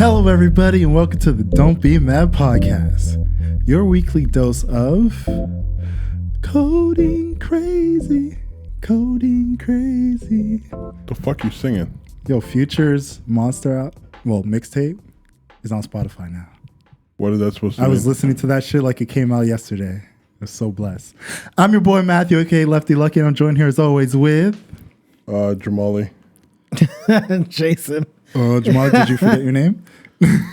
Hello, everybody, and welcome to the Don't Be Mad podcast, your weekly dose of coding crazy. The fuck you singing? Yo, Future's Monster out, mixtape is on Spotify now. What is that supposed to mean? I was listening to that shit like it came out yesterday. I was so blessed. I'm your boy Matthew, aka Lefty Lucky, and I'm joined here as always with Jamali. Jason. Jamal. Did you forget your name?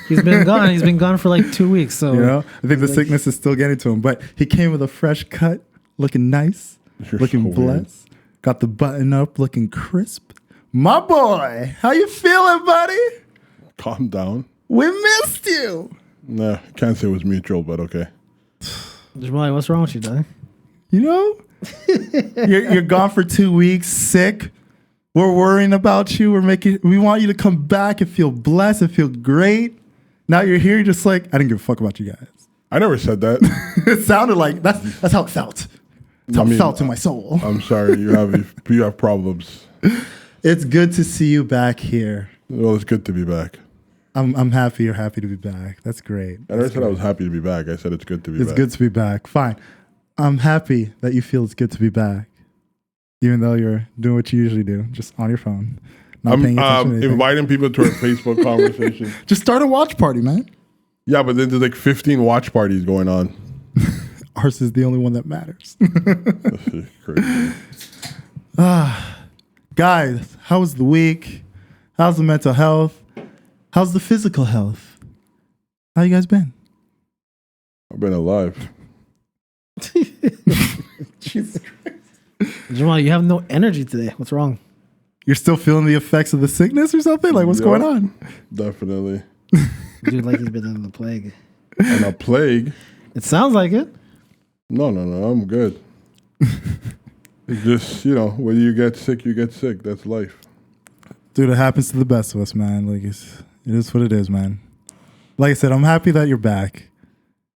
He's been gone. He's been gone for like 2 weeks. So I think the sickness is still getting to him. But he came with a fresh cut, looking nice, looking so blessed. Weird. Got the button up, looking crisp. My boy, how you feeling, buddy? Calm down. We missed you. Nah, can't say it was mutual, but okay. Jamali, what's wrong with you, dog? You know, you're gone for 2 weeks, sick. We're worrying about you. We want you to come back and feel blessed and feel great. Now you're here. You're just like, I didn't give a fuck about you guys. I never said that. It sounded like that's how it felt. That's how it felt in my soul. I'm sorry. You have problems. It's good to see you back here. Well, it's good to be back. I'm happy you're happy to be back. That's great. I never said I was happy to be back. I said it's good to be back. It's good to be back. Fine. I'm happy that you feel it's good to be back. Even though you're doing what you usually do, just on your phone. I'm inviting people to our Facebook conversation. Just start a watch party, man. Yeah, but then there's like 15 watch parties going on. Ours is the only one that matters. Crazy. Guys, how was the week? How's the mental health? How's the physical health? How you guys been? I've been alive. Jesus Christ. Jamali, you have no energy today. What's wrong? You're still feeling the effects of the sickness or something? Like, what's going on? Definitely. Dude, like he's been in the plague. And a plague? It sounds like it. No. I'm good. It's just, when you get sick, you get sick. That's life. Dude, it happens to the best of us, man. Like, it is what it is, man. Like I said, I'm happy that you're back.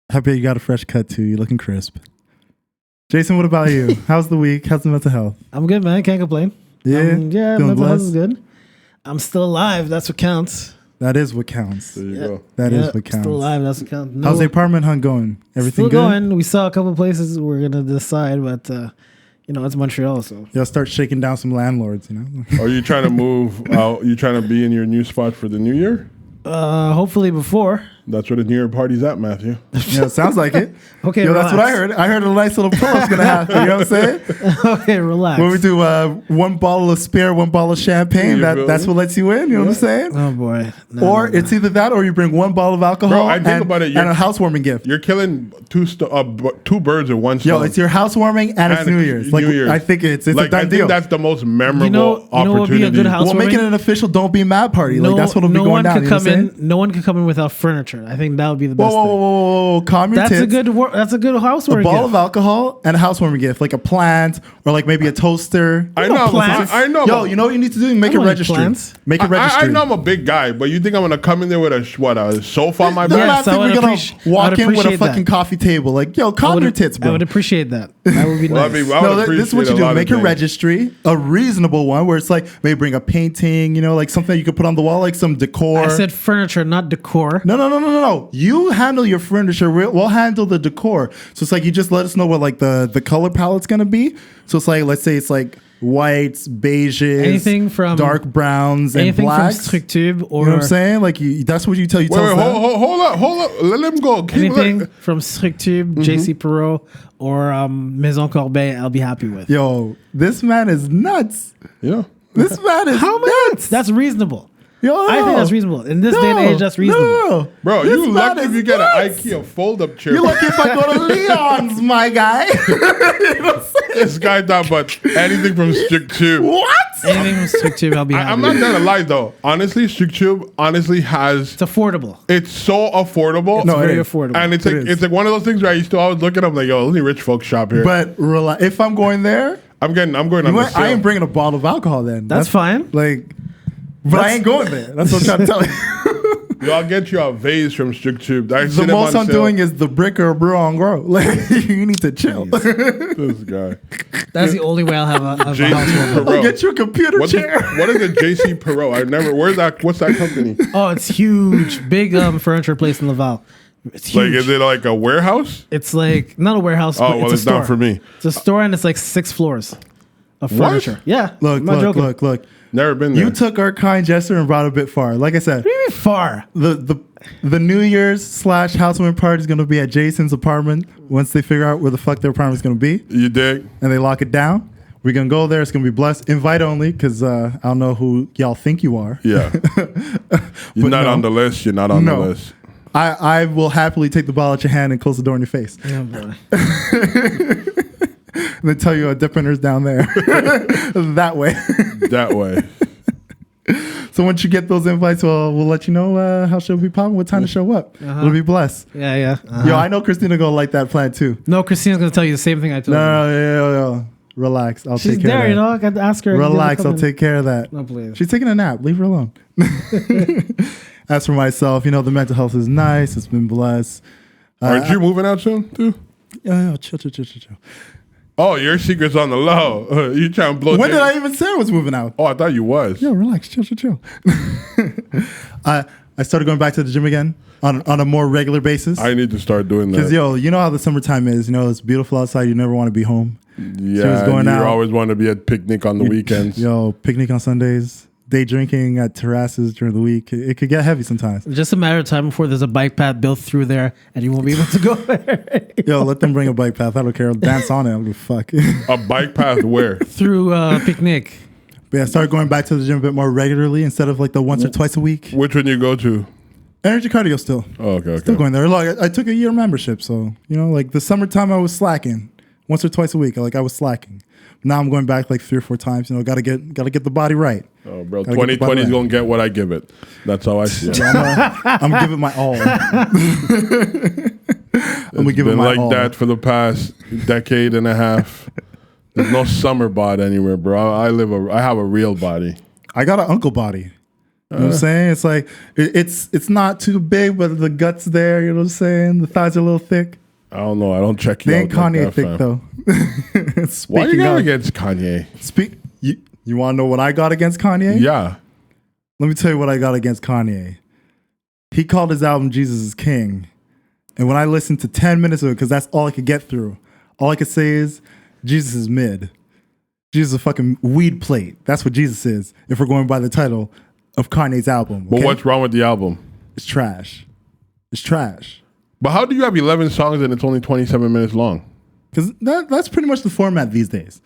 Happy that you got a fresh cut, too. You're looking crisp. Jason, what about you? How's the week? How's the mental health? I'm good, man. Can't complain. Yeah? Mental health is good. I'm still alive. That's what counts. That is what counts. There you go. That is what counts. Still alive. That's what counts. How's the apartment hunt going? Everything still good? going. We saw a couple places we're going to decide, but, it's Montreal, so. Y'all start shaking down some landlords, Are you trying to move out? You trying to be in your new spot for the new year? Hopefully before. That's where the New Year party's at, Matthew. Yeah, it sounds like it. Okay, Yo, relax. that's what I heard. I heard a nice little pull-up's going to happen. You know what I'm saying? Okay, relax. When we do one bottle of Spear, one bottle of champagne, that's what lets you in. You know what I'm saying? Oh, boy. It's either that or you bring one bottle of alcohol. Bro, I think about it. And a housewarming gift. You're killing two birds with one stone. Yo, it's your housewarming and it's New Year's. Like, New Year's. I think it's a like, done I deal. think that's the most memorable what would be a opportunity. good house- We'll make it an official Don't Be Mad party. Like, that's what'll be going down. No one could come in without furniture. I think that would be the best. Whoa. Calm your That's tits. That's a good housewarming A ball gift. of alcohol and a housewarming gift, like a plant or like maybe a toaster. I know. plants. I know. Yo, you know what you need to do? Make a like registry. plants. Make a registry. I know I'm a big guy, but you think I'm gonna come in there with a sofa on my The back? last I thing would we're gonna walk in with a appreciate fucking that. coffee table. Like, yo, calm your tits, bro. I would appreciate that. That would be Well, nice. I would No, this is what you appreciate do. lot Make of a things. registry, a reasonable one where it's like maybe bring a painting, like something that you could put on the wall, like some decor. I said furniture, not decor. No. You handle your furniture. We'll handle the decor. So it's like you just let us know what like the color palette's gonna be. So it's like, let's say it's like whites, beiges, Anything from- dark browns and Anything blacks. from Structube or You know what I'm saying? Like that's what you tell. You tell Wait, us that. hold up. Let him go. anything from Structube, JC Perot, or Maison Corbeil, I'll be happy with. Yo, this man is nuts. Yeah. This man is How nuts. much? That's reasonable. Yo, I think that's reasonable. In this day and age, that's reasonable. No. Bro, This you man lucky if is you get an nuts. IKEA fold-up chair. You're lucky if I go to Leon's, my guy. You know what I'm saying? This guy thought about anything from Strict Tube. What? Anything from Structube, I'll be happy I'm not with. gonna lie though. Honestly, Strict Tube has. It's affordable. It's so affordable. No, Very it is. affordable. And it's It like is. it's like one of those things where I used to always look at them like, yo, only rich folks shop here. But if I'm going there, I'm going on the sale. I ain't bringing a bottle of alcohol then. That's fine. Like, but I ain't going there. That's what I'm trying to tell you. Yo, I'll get you a vase from Strict Tube. The most I'm doing is the brick or brew on grow. Like, you need to chill. This guy. That's the only way I'll have a JC house warmer. Perot. I'll get you a computer chair. What is a JC Perot? I never. Where's that? What's that company? Oh, it's huge. Big furniture place in Laval. It's huge. Like, is it like a warehouse? It's like not a warehouse. Oh, but well, it's it's a store. not for me. It's a store and it's like 6 floors of What? furniture. Yeah. Look, I'm not joking. look. Never been there. You took our kind gesture and brought it a bit far. Like I said, Pretty far. the New Year's / housewarming party is going to be at Jason's apartment once they figure out where the fuck their apartment is going to be You dig? and they lock it down. We're going to go there. It's going to be blessed. Invite only because I don't know who y'all think you are. Yeah. You're not no. on the list. You're not on the list. I will happily take the ball out your hand and close the door in your face. Oh, boy. And then tell you a dip is down there. That way. That way. So once you get those invites, we'll let you know how she'll be popping, what time to show up. It'll be blessed. Yeah. Yo, I know Christina gonna like that plan too. No, Christina's going to tell you the same thing I told you. No. Relax. I'll She's take care there, of that. you know. I got to ask her. Relax. I'll take care of that. No, please. She's taking a nap. Leave her alone. As for myself, the mental health is nice. It's been blessed. Aren't you moving out soon, too? Yeah, chill. Oh, your secret's on the low. You trying to blow When did I even say I was moving out? Oh, I thought you was. Yo, relax. Chill. I started going back to the gym again on a more regular basis. I need to start doing that. Because, you know how the summertime is. It's beautiful outside. You never want to be home. Yeah, going you out. always want to be at picnic on the weekends. Yo, picnic on Sundays. Day drinking at terraces during the week. It could get heavy sometimes. Just a matter of time before there's a bike path built through there and you won't be able to go there. Yo, let them bring a bike path. I don't care. I'll dance on it. I don't give a fuck. A bike path where? Through picnic. But yeah, I started going back to the gym a bit more regularly instead of like the once or twice a week. Which one you go to? Energy cardio still. Oh, okay. Still going there. Like I took a year membership, so like the summertime I was slacking once or twice a week. I was slacking. Now I'm going back like 3 or 4 times. Gotta get the body right. Oh, bro, Gotta get the 2020 is body gonna get what I give it. That's how I see it. So I'm gonna give it my all. I'm gonna give it Been my like all. that for the past decade and a half. There's no summer bod anywhere, bro. I have a real body. I got an uncle body. You know what I'm saying? It's like it's not too big, but the guts there. You know what I'm saying? The thighs are a little thick. I don't know. I don't check you They out. ain't Kanye like that, thick fam. though. Why you Speaking got of, against Kanye? you want to know what I got against Kanye? Yeah. Let me tell you what I got against Kanye. He called his album Jesus is King. And when I listened to 10 minutes of it, because that's all I could get through, all I could say is Jesus is mid. Jesus is a fucking weed plate. That's what Jesus is, if we're going by the title of Kanye's album. But okay? what's wrong with the album? It's trash. It's trash. But how do you have 11 songs and it's only 27 minutes long? Because that's pretty much the format these days.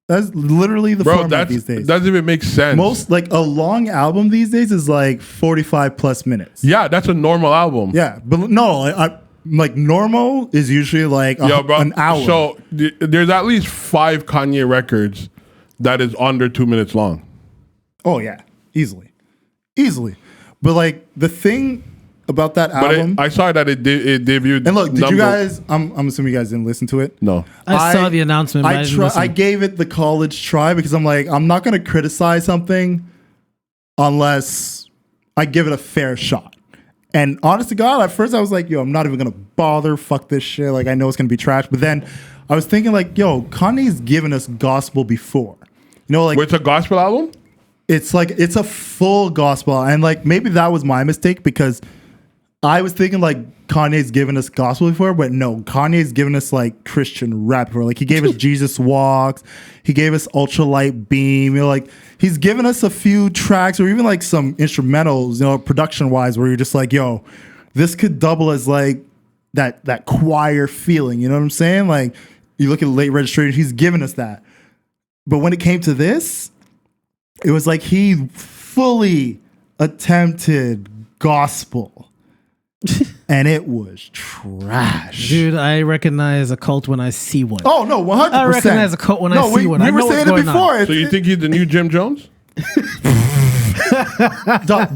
That's literally the format these days. Doesn't even make sense. Most, like, a long album these days is like 45 plus minutes. Yeah, that's a normal album. Yeah, but no, like normal is usually like an hour. So there's at least 5 Kanye records that is under 2 minutes long. Oh yeah, easily. But like the thing about that album, I saw that it debuted. and look, did you guys? I'm assuming you guys didn't listen to it. No. I saw the announcement, but I didn't listen. I gave it the college try because I'm like, I'm not going to criticize something unless I give it a fair shot. And honest to God, at first I was like, yo, I'm not even going to bother. Fuck this shit. Like, I know it's going to be trash. But then I was thinking like, yo, Kanye's given us gospel before. Like, Wait, it's a gospel album? it's like, it's a full gospel. And like, maybe that was my mistake because I was thinking like Kanye's given us gospel before, but no, Kanye's given us like Christian rap before. Like he gave us Jesus Walks, he gave us Ultralight Beam. Like he's given us a few tracks or even like some instrumentals, production wise, where you're just like, yo, this could double as like that choir feeling. You know what I'm saying? Like you look at Late Registration, he's given us that. But when it came to this, it was like he fully attempted gospel. And it was trash. Dude, I recognize a cult when I see one. Oh, no, 100%. I recognize a cult when I see one. We I were know what's saying it going before. on. So you think he's the new Jim Jones?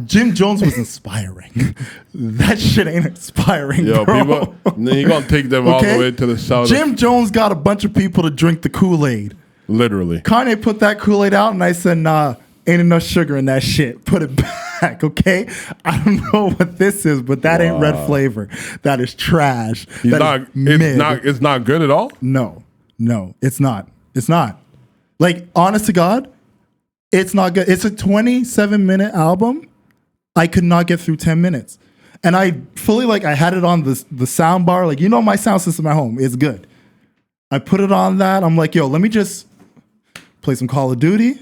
Jim Jones was inspiring. That shit ain't inspiring, Yo, bro. people, you're going to take them all the way to the south. Jim Jones got a bunch of people to drink the Kool-Aid. Literally. Kanye put that Kool-Aid out, and I said, nah, ain't enough sugar in that shit. Put it back. track, okay? I don't know what this is, but that ain't red flavor. That is trash. It's not good at all? No, it's not. It's not. Like, honest to God, it's not good. It's a 27-minute album. I could not get through 10 minutes. And I fully, like, I had it on the sound bar. Like, my sound system at home is good. I put it on that. I'm like, yo, let me just play some Call of Duty,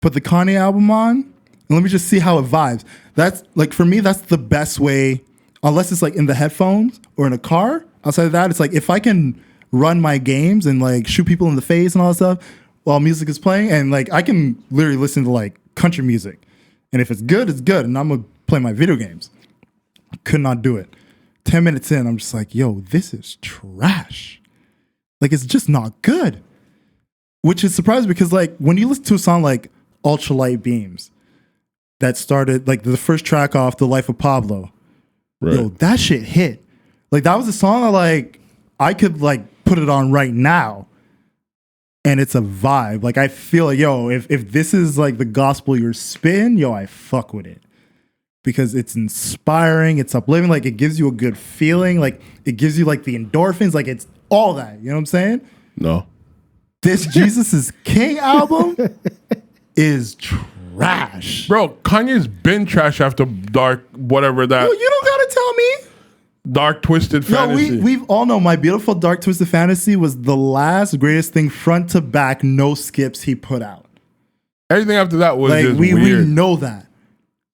put the Kanye album on, and let me just see how it vibes. That's, like, for me, that's the best way, unless it's, like, in the headphones or in a car. Outside of that, it's like, if I can run my games and, like, shoot people in the face and all that stuff while music is playing, and, like, I can literally listen to, like, country music. And if it's good, it's good, and I'm going to play my video games. Could not do it. 10 minutes in, I'm just like, yo, this is trash. Like, it's just not good. Which is surprising because, like, when you listen to a song like Ultralight Beams that started, like, the first track off The Life of Pablo, yo, that shit hit. Like, that was a song that, like, I could, like, put it on right now and it's a vibe. Like, I feel like, yo, if this is, like, the gospel you're spitting, yo, I fuck with it. Because it's inspiring, it's uplifting, like, it gives you a good feeling, like, it gives you, like, the endorphins, like, it's all that, you know what I'm saying? No. This Jesus is King album is trash. Bro, Kanye's been trash after Dark, whatever that. Yo, you don't gotta tell me. Dark Twisted Fantasy. We've all know My Beautiful Dark Twisted Fantasy was the last greatest thing front to back, no skips he put out. Everything after that was Like, just we weird. know that.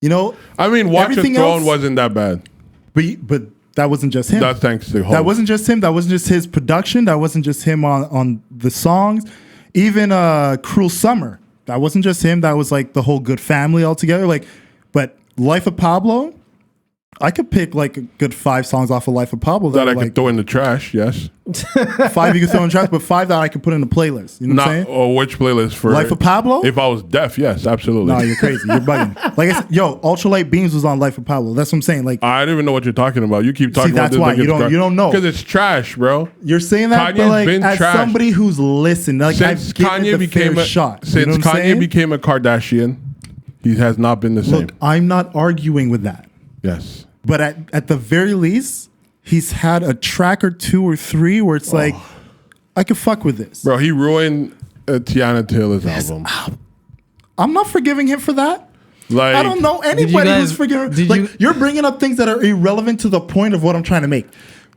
I mean, Watch the everything Throne else- wasn't that bad. But that wasn't just him. That's thanks to Hope. That wasn't just him. That wasn't just his production. That wasn't just him on the songs. Even Cruel Summer. That wasn't just him. That was like the whole Good Family altogether. Like, but Life of Pablo, I could pick like a good 5 songs off of Life of Pablo that I are, could like, throw in the trash, yes. 5 you could throw in trash, but 5 that I could put in a playlist. You know what I'm saying? Or which playlist for Life of Pablo? If I was deaf, yes, absolutely. No, you're crazy. You're bugging. Like I said, yo, Ultralight Beams was on Life of Pablo. That's what I'm saying. Like, I don't even know what you're talking about. You keep talking See, about that's this. why. like it's You don't know. Because it's trash, bro. you're saying that, Kanye's but like been as trash. somebody who's listened, like Since I've given it the fair shot. You know what I'm Kanye saying? became a Kardashian, he has not been the same. Look, I'm not arguing with that. Yes. But at the very least, he's had a track or 2 or 3 where it's like, I could fuck with this. Bro, he ruined Tiana Taylor's album. I'm not forgiving him for that. Like, I don't know anybody guys- who's forgiving. did Like, you- you're bringing up things that are irrelevant to the point of what I'm trying to make.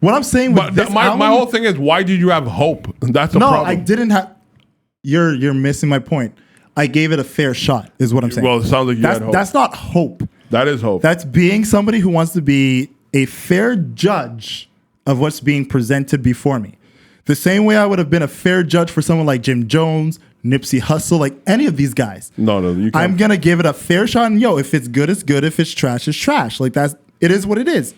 What I'm saying with But this my album, whole thing is, why did you have hope? That's the no, problem. I didn't have. You're missing my point. I gave it a fair shot, is what I'm saying. Well, it sounds like you had hope. That's not hope. That is hope. That's being somebody who wants to be a fair judge of what's being presented before me. The same way I would have been a fair judge for someone like Jim Jones, Nipsey Hussle, like any of these guys. no, you can't. I'm gonna give it a fair shot, and yo, if it's good, it's good. If it's trash, it's trash. Like it is what it is.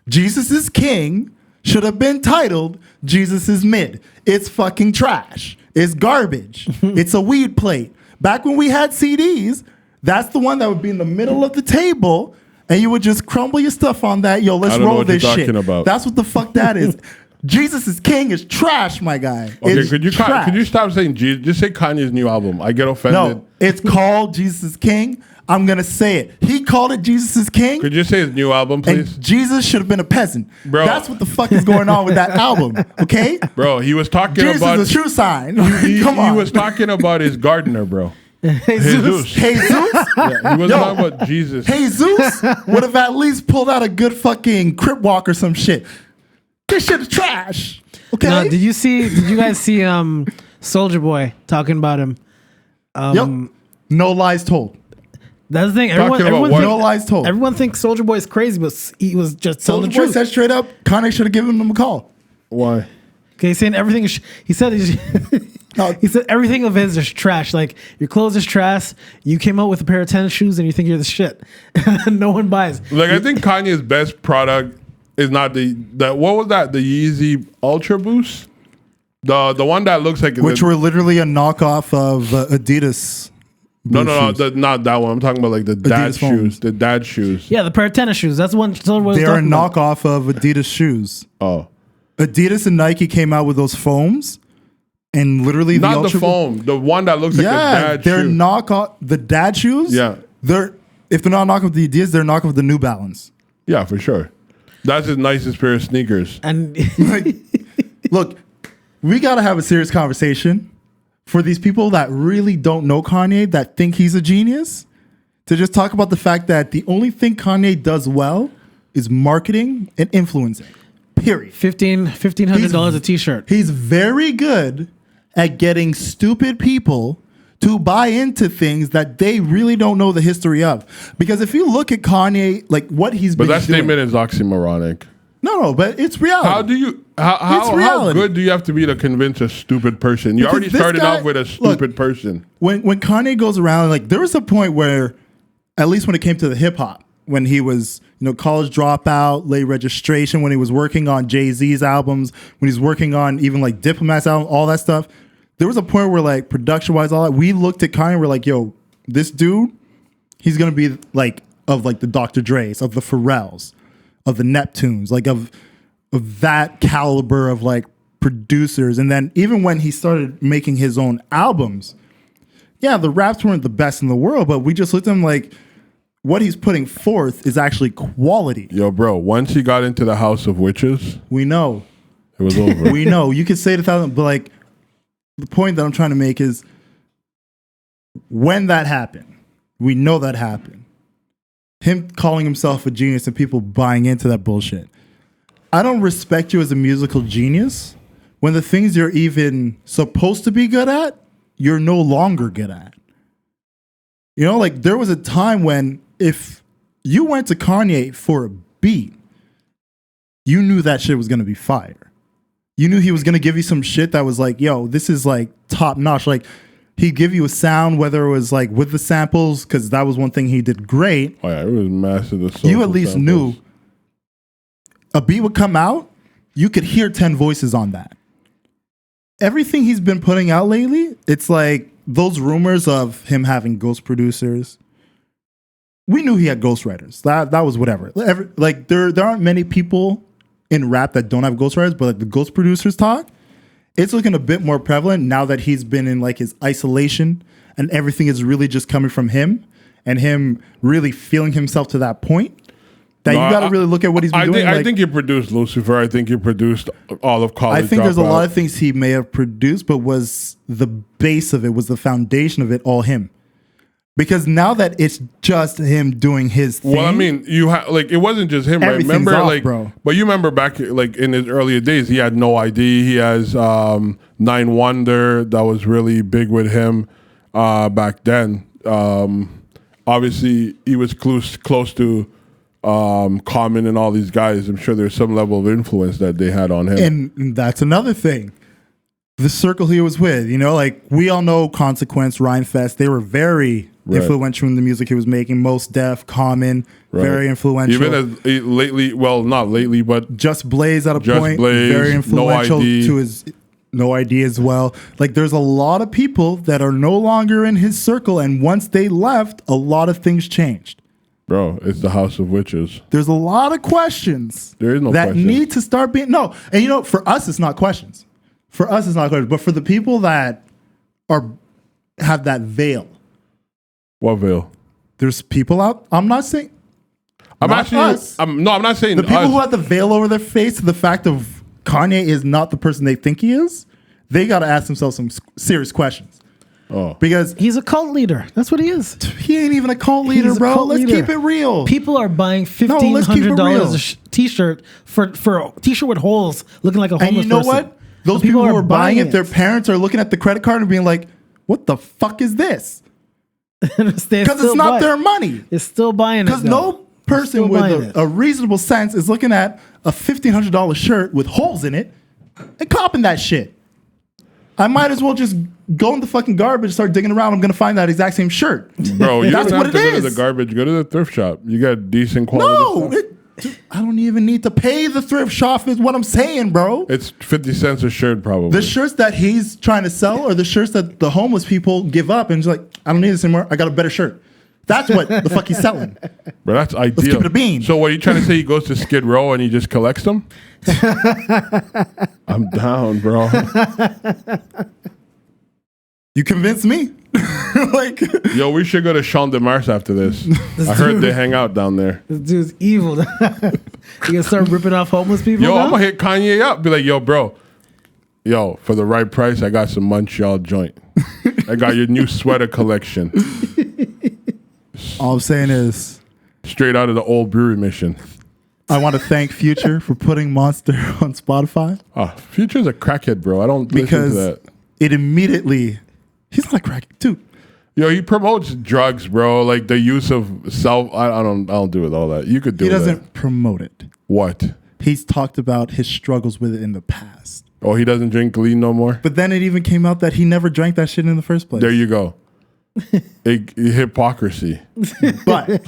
Jesus is King should have been titled Jesus is Mid. It's fucking trash. It's garbage. It's a weed plate. Back when we had CDs, that's the one that would be in the middle of the table, and you would just crumble your stuff on that. Yo, let's I don't know roll what you're this shit. talking about. That's what the fuck that is. Jesus is King is trash, my guy. Okay, It's could you trash. stop saying Jesus? Just say Kanye's new album. I get offended. No, it's called Jesus is King. I'm gonna say it. He called it Jesus is King. Could you say his new album, please? And Jesus should have been a peasant. Bro. That's what the fuck is going on with that album. Okay? Bro, he was talking Jesus about is a true sign. he, Come on. he was talking about his gardener, bro. Jesus. Jesus. Jesus? Yeah, he was Yo. talking about Jesus. Jesus would have at least pulled out a good fucking crip walk or some shit. This shit is trash. Okay? No, did you guys see Soldier Boy talking about him? Yep. No lies told. That's the thing. Talking about what? No lies told. Everyone thinks Soldier Boy is crazy, but he was just telling the Soulja Boy truth. said straight up, Kanye should have given him a call. Why? Okay, he's saying everything is. He said No. he said everything of his is trash. Like your clothes is trash. You came out with a pair of tennis shoes and you think you're the shit. No one buys. Like, I think Kanye's best product is not that. What was that? The Yeezy Ultra Boost, the one that looks like Which were literally a knockoff of Adidas. no, shoes. not that one. I'm talking about like the dad Adidas foams. shoes. The dad shoes. Yeah, the pair of tennis shoes. That's the one Soldier Boy was They're a talking about. knockoff of Adidas shoes. Oh, Adidas and Nike came out with those foams, and literally not the Ultra- foam. The one that looks like a Yeah, dad they're shoe. knockoff. The dad shoes. Yeah. they're if they're not knocking with the Adidas, they're knocking with the New Balance. Yeah, for sure. That's his nicest pair of sneakers. And Like, look, we got to have a serious conversation for these people that really don't know Kanye, that think he's a genius, to just talk about the fact that the only thing Kanye does well is marketing and influencing. Period. $1,500 a t-shirt. He's very good at getting stupid people to buy into things that they really don't know the history of. Because if you look at Kanye, like what he's But been that doing, statement is oxymoronic. no, but it's reality. How good do you have to be to convince a stupid person? You Because already this started guy- off with a look, stupid person. when Kanye goes around, like there was a point where, at least when it came to the hip hop, when he was, college dropout, late registration, when he was working on Jay-Z's albums, when he's working on even like Diplomat's album, all that stuff, there was a point where like production wise, all that, we looked at Kanye and we're like, yo, this dude, he's gonna be like of like the Dr. Dre's, of the Pharrells, of the Neptunes, like of that caliber of like producers. And then even when he started making his own albums, yeah, the raps weren't the best in the world, but we just looked at him like what he's putting forth is actually quality. Yo, bro, once he got into the House of Witches, We know. it was over. We know. You could say it 1,000, but like the point that I'm trying to make is when that happened, we know that happened. Him calling himself a genius and people buying into that bullshit. I don't respect you as a musical genius when the things you're even supposed to be good at, you're no longer good at. Like there was a time when if you went to Kanye for a beat, you knew that shit was going to be fire. You knew he was going to give you some shit that was like, yo, this is like top notch. Like he'd give you a sound, whether it was like with the samples, because that was one thing he did great. Oh, yeah, it was massive. You at least knew a beat would come out, you could hear 10 voices on that. Everything he's been putting out lately, it's like those rumors of him having ghost producers. We knew he had ghostwriters. That was whatever. Like there aren't many people in rap that don't have ghostwriters, but like the ghost producers talk, it's looking a bit more prevalent now that he's been in like his isolation and everything is really just coming from him and him really feeling himself to that point. That you got to really look at what he's been doing. I think he produced Lucifer. I think he produced all of College I think there's a Dropout. lot of things he may have produced, but was the base of it, was the foundation of it all him? Because now that it's just him doing his thing. Well, I mean, it wasn't just him, right? Everything's Remember, off, bro. But you remember back, like in his earlier days, he had No ID. He has Nine Wonder that was really big with him back then. Obviously, he was close to Common and all these guys. I'm sure there's some level of influence that they had on him. And that's another thing. The circle he was with, like we all know Consequence, Rhymefest, they were very influential in the music he was making. Most Def, Common, very influential. Even as lately, well, not lately, but Just Blaze at a Just point, Blaze, very influential No ID. to his No ID as well. Like there's a lot of people that are no longer in his circle, and once they left, a lot of things changed. bro, it's the House of Witches. There's a lot of questions There is no that question. need to start being and for us it's not questions. For us it's not questions, but for the people that have that veil. What veil? There's people out. I'm not saying I'm not actually. us. I'm not saying the people us. who have the veil over their face to the fact of Kanye is not the person they think he is. They got to ask themselves some serious questions. Oh. Because He's a cult leader. That's what he is. he ain't even a cult leader, He's a bro. cult Let's leader. keep it real. People are buying let's keep it $1,500 real. t-shirt for a t-shirt with holes, looking like a homeless And you know person. what? Those people who are buying it, their it. parents are looking at the credit card and being like, "What the fuck is this?" Because Because it's not their money. It's still buying it. Because though. no Still person buying with it. a reasonable sense is looking at a $1,500 shirt with holes in it and copping that shit. I might as well just go in the fucking garbage and start digging around. I'm going to find that exact same shirt. Bro, you That's don't what have to it go to the is. garbage. Go to the thrift shop. You got decent quality No, stuff. dude, I don't even need to pay the thrift shop is what I'm saying, bro. It's 50 cents a shirt, probably. The shirts that he's trying to sell are the shirts that the homeless people give up and just like, I don't need this anymore. I got a better shirt. That's what the fuck he's selling. But that's ideal. keep it a bean. So, what are you trying to say? He goes to Skid Row and he just collects them? I'm down, bro. You convinced me. Like, Yo, we should go to Champ de Mars after this. I heard they hang out down there. This dude's evil. You gonna start ripping off homeless people? Yo, now? I'm gonna hit Kanye up. Be like, yo, bro. Yo, for the right price, I got some Montreal joint. I got your new sweater collection. all I'm saying is, Straight out of the old brewery mission. I want to thank Future for putting Monster on Spotify Future's a crackhead, bro. I don't listen because to that. it immediately. He's not a crackhead, dude. Yo, he promotes drugs, bro. Like the use of self. I don't do with all that. You could do. He doesn't that. promote it. What? He's talked about his struggles with it in the past. Oh, he doesn't drink lean no more. But then it even came out that he never drank that shit in the first place. There you go. Hypocrisy. But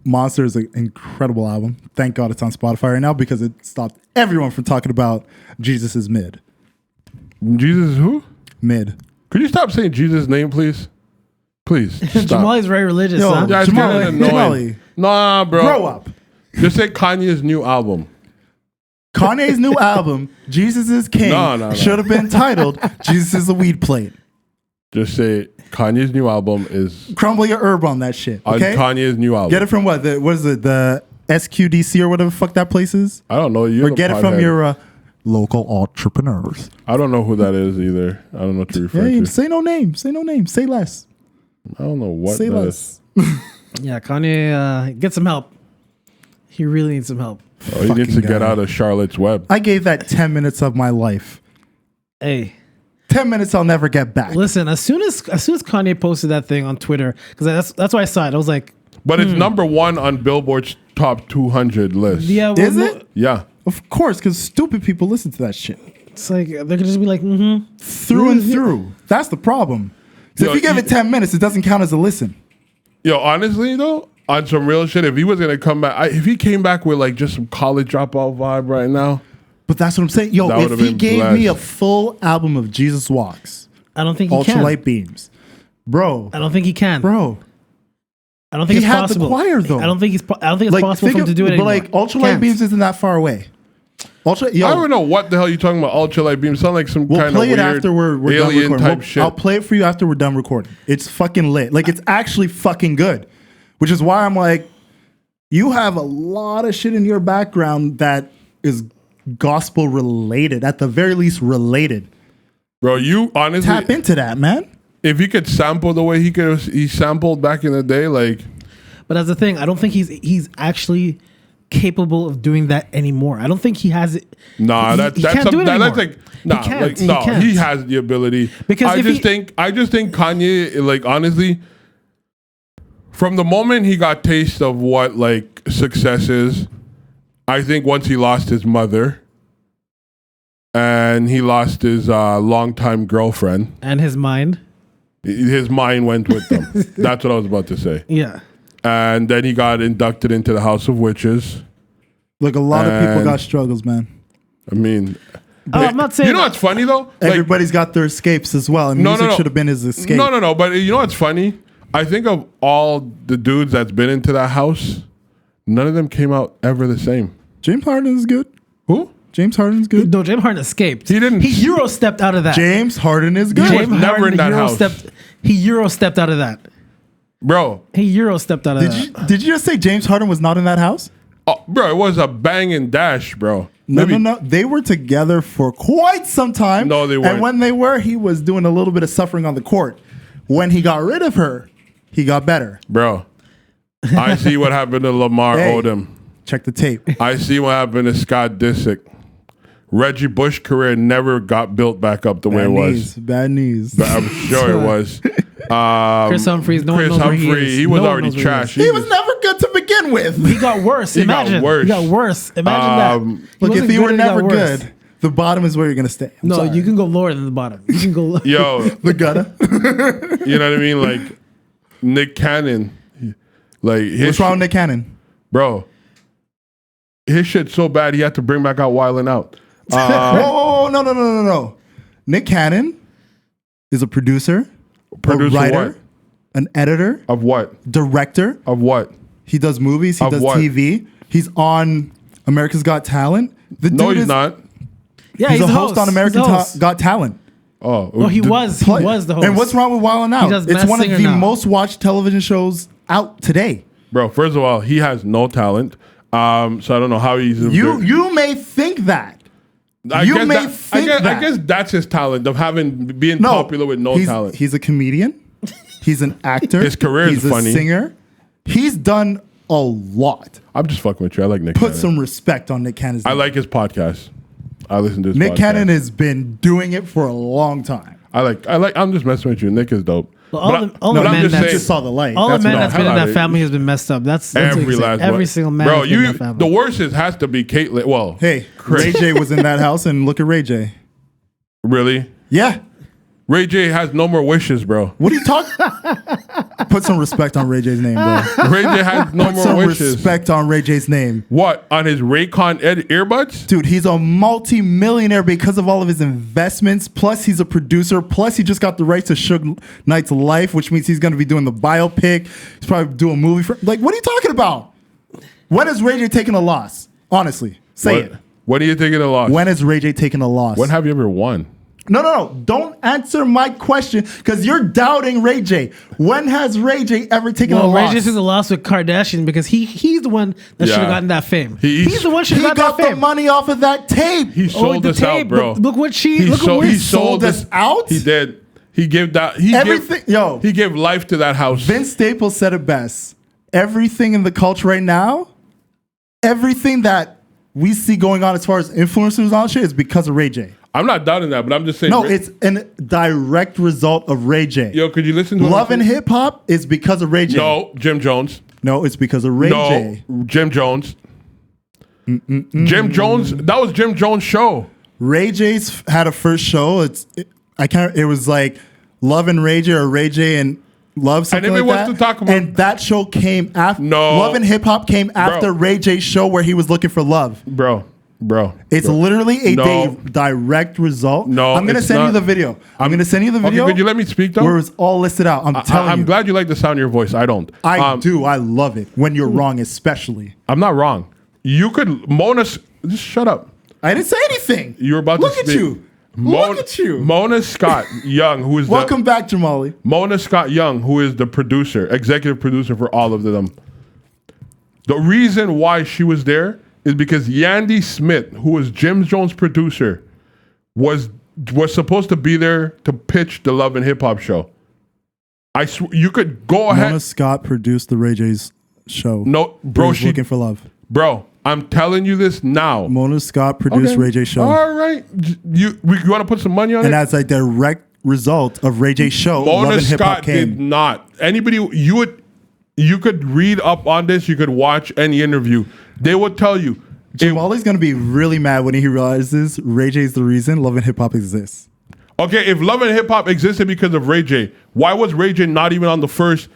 Monster is an incredible album. Thank God it's on Spotify right now because it stopped everyone from talking about Jesus is mid. Jesus who? Mid. Could you stop saying Jesus' name, please? Please. Stop. Jamali's very religious, Yo, huh? Yeah, it's kind of annoying. Jamali, Nah, bro. grow up. Just say Kanye's new album. Kanye's new album, Jesus is King, No. should have been titled Jesus is a Weed Plate. Just say Kanye's new album is Crumble your herb on that shit, on okay? Kanye's new album. Get it from what? What is it? The SQDC or whatever the fuck that place is? I don't know. Or get it from your local entrepreneurs. I don't know who that is either. I don't know what to refer Hey, to. say no name. Say no name. Say less. I don't know what Say that less. is. Yeah, Kanye, get some help. He really needs some help. Oh, he needs to Fucking get guy. out of Charlotte's Web. I gave that 10 minutes of my life. Hey, 10 minutes I'll never get back. listen. As soon as Kanye posted that thing on Twitter, because that's why I saw it. I was like, But it's number one on Billboard's top 200 list. yeah, well, Is no, it? Yeah. Of course, because stupid people listen to that shit. It's like they're gonna just be like, mm-hmm. Through and through. That's the problem. So Yo, if you give it 10 minutes, it doesn't count as a listen. Yo, honestly, though, on some real shit, if he was going to come back, if he came back with like just some college dropout vibe right now, But that's what I'm saying. Yo, That if would've he been gave me a blessed. full album of Jesus Walks, I don't think he Ultralight can. Beams, bro, I don't think he can. bro. I don't think He it's had the possible. choir, though. I don't think it's possible for him to do it but anymore. like Ultralight Can't. Beams isn't that far away. I don't Yo, know what the hell you're talking about. Ultralight beam sound like some we'll kind of play weird it after we're done alien recording. type We'll- shit. I'll play it for you after we're done recording. It's fucking lit. Like it's actually fucking good, which is why I'm like, you have a lot of shit in your background that is gospel related, at the very least related. Bro, you honestly, Tap into that, man. if he could sample the way he sampled back in the day, like, But that's the thing. I don't think he's actually capable of doing that anymore. I don't think he has it. nah, He that's can't do it anymore. that's like, nah, He can't. like, He no, can't. he has the ability. Because I if just think Kanye, like, honestly, from the moment he got taste of what like success is, I think once he lost his mother and he lost his longtime girlfriend, And his mind. his mind went with them. That's what I was about to say. Yeah. And then he got inducted into the House of Witches. Look, a lot of people And- got struggles, man. I mean, I'm not saying you know what's funny though? Like, Everybody's got their escapes as well, and music should have been his escape. No. But you know what's funny? I think of all the dudes that's been into that house, none of them came out ever the same. James Harden is good. Who? James Harden's good. No, James Harden escaped. He didn't- He Euro stepped out of that. James Harden is good. was never in that Euro house. He Euro stepped out of that. Bro, He Euro stepped out of that. Did you just say James Harden was not in that house? bro, it was a bang and dash, bro. No. They were together for quite some time. No, they weren't. And when they were, he was doing a little bit of suffering on the court. When he got rid of her, he got better. Bro, I see what happened to Lamar Hey. Odom. Check the tape. I see what happened to Scott Disick. Reggie Bush's career never got built back up the way it was. Bad knees. But I'm sure it was. Chris Humphries, no one Chris knows where he Humphrey, is. he was No one already knows where he trash. is. He was never good to begin with. He got worse. He got Imagine. worse. He got worse. Imagine that. Look, if wasn't you were and he got never worse. good, the bottom is where you're going to stay. I'm No, sorry. you can go lower than the bottom. You can go. Yo, The gutter. you know what I mean? Like Nick Cannon, like his What's wrong with Nick Cannon? bro. His shit's so bad he had to bring back out Wildin' Out. Oh, no. Nick Cannon is a producer, Producer a writer, what? an editor, Of what? director. Of what? He does movies. He Of does what? TV. He's on America's Got Talent. The No, dude he's is, not. Yeah, He's a the host on He's American the host. Got Talent. Oh, he was the host. And what's wrong with Wild 'N He Out? does It's Masked one of Singer the now. most watched television shows out today. Bro, first of all, he has no talent. So I don't know how he's. You may think that. I guess that's his talent of being popular with no talent. He's a comedian. He's an actor. His career is funny. He's a singer. He's done a lot. I'm just fucking with you. I like Nick Put Cannon. some respect on Nick Cannon's name. I like his podcast. I listen to his Nick podcast. Cannon has been doing it for a long time. I'm just messing with you. Nick is dope. Well, But all the I'm men just that's saying- Just saw the light. all the That's men what- that's been in that family has been messed up. That's what Every you say. last Every one. single man. Bro, has been in that family. the worst has to be Caitlyn. Well, Hey, Chris. Ray J was in that house, and look at Ray J. Really? Yeah. Ray J has no more wishes, bro. What are you talking? Put some respect on Ray J's name, bro. Ray J has no Put more some wishes. respect on Ray J's name. What? On his Raycon earbuds? Dude, he's a multi-millionaire because of all of his investments. Plus, he's a producer. Plus, he just got the rights to Suge Knight's Life, which means he's going to be doing the biopic. He's probably doing a movie. Like, what are you talking about? When is Ray J taking a loss? Honestly, say it. When are you taking a loss? When is Ray J taking a loss? When have you ever won? No. Don't answer my question because you're doubting Ray J. When has Ray J ever taken a Well, loss? Ray J took the loss with Kardashian because he's the one that should have gotten that fame. He's the one should He have got gotten that the fame. money off of that tape. He sold the us out, tape, bro. but look what He sold us out? He did. He gave that. He gave life to that house. Vince Staples said it best. Everything in the culture right now, everything that we see going on as far as influencers and all that shit is because of Ray J. I'm not doubting that, but I'm just saying. No, it's a direct result of Ray J. Yo, could you listen to Love and Hip Hop is because of Ray J. No, Jim Jones. No, it's because of Ray J. Jim Jones. Jim Jones. That was Jim Jones' show. Ray J's had a first show. It was like Love and Ray J or Ray J and Love, something And if like it was that. to talk about- and that show came after. No. Love and Hip Hop came after Ray J's show where he was looking for love. Bro. It's literally a No. direct result. No, I'm gonna it's send you not. the video. I'm gonna send you the Okay, video. could you let me speak though? Where it's all listed out. I'm telling I'm you. glad you like the sound of your voice. I don't. I do. I love it when you're wrong, especially. I'm not wrong. You could just shut up. I didn't say anything. You're about Look to at speak. you. Look at you. Mona Scott Young, who is Welcome back, Jamali. Mona Scott Young, who is the producer, executive producer for all of them. The reason why she was there is because Yandy Smith, who was Jim Jones' producer, was supposed to be there to pitch the Love and Hip Hop show. You could go ahead. Mona Scott produced the Ray J's show. No, bro, She's looking for love. Bro, I'm telling you this now. Mona Scott produced Okay. Ray J's show. All right, you want to put some money on And it? as a direct result of Ray J's show, Love Mona and Hip Hop Scott did came. not. Anybody you could read up on this. You could watch any interview. They would tell you. Jamali's going to be really mad when he realizes Ray J's the reason Love and Hip Hop exists. Okay, if Love and Hip Hop existed because of Ray J, why was Ray J not even on the first?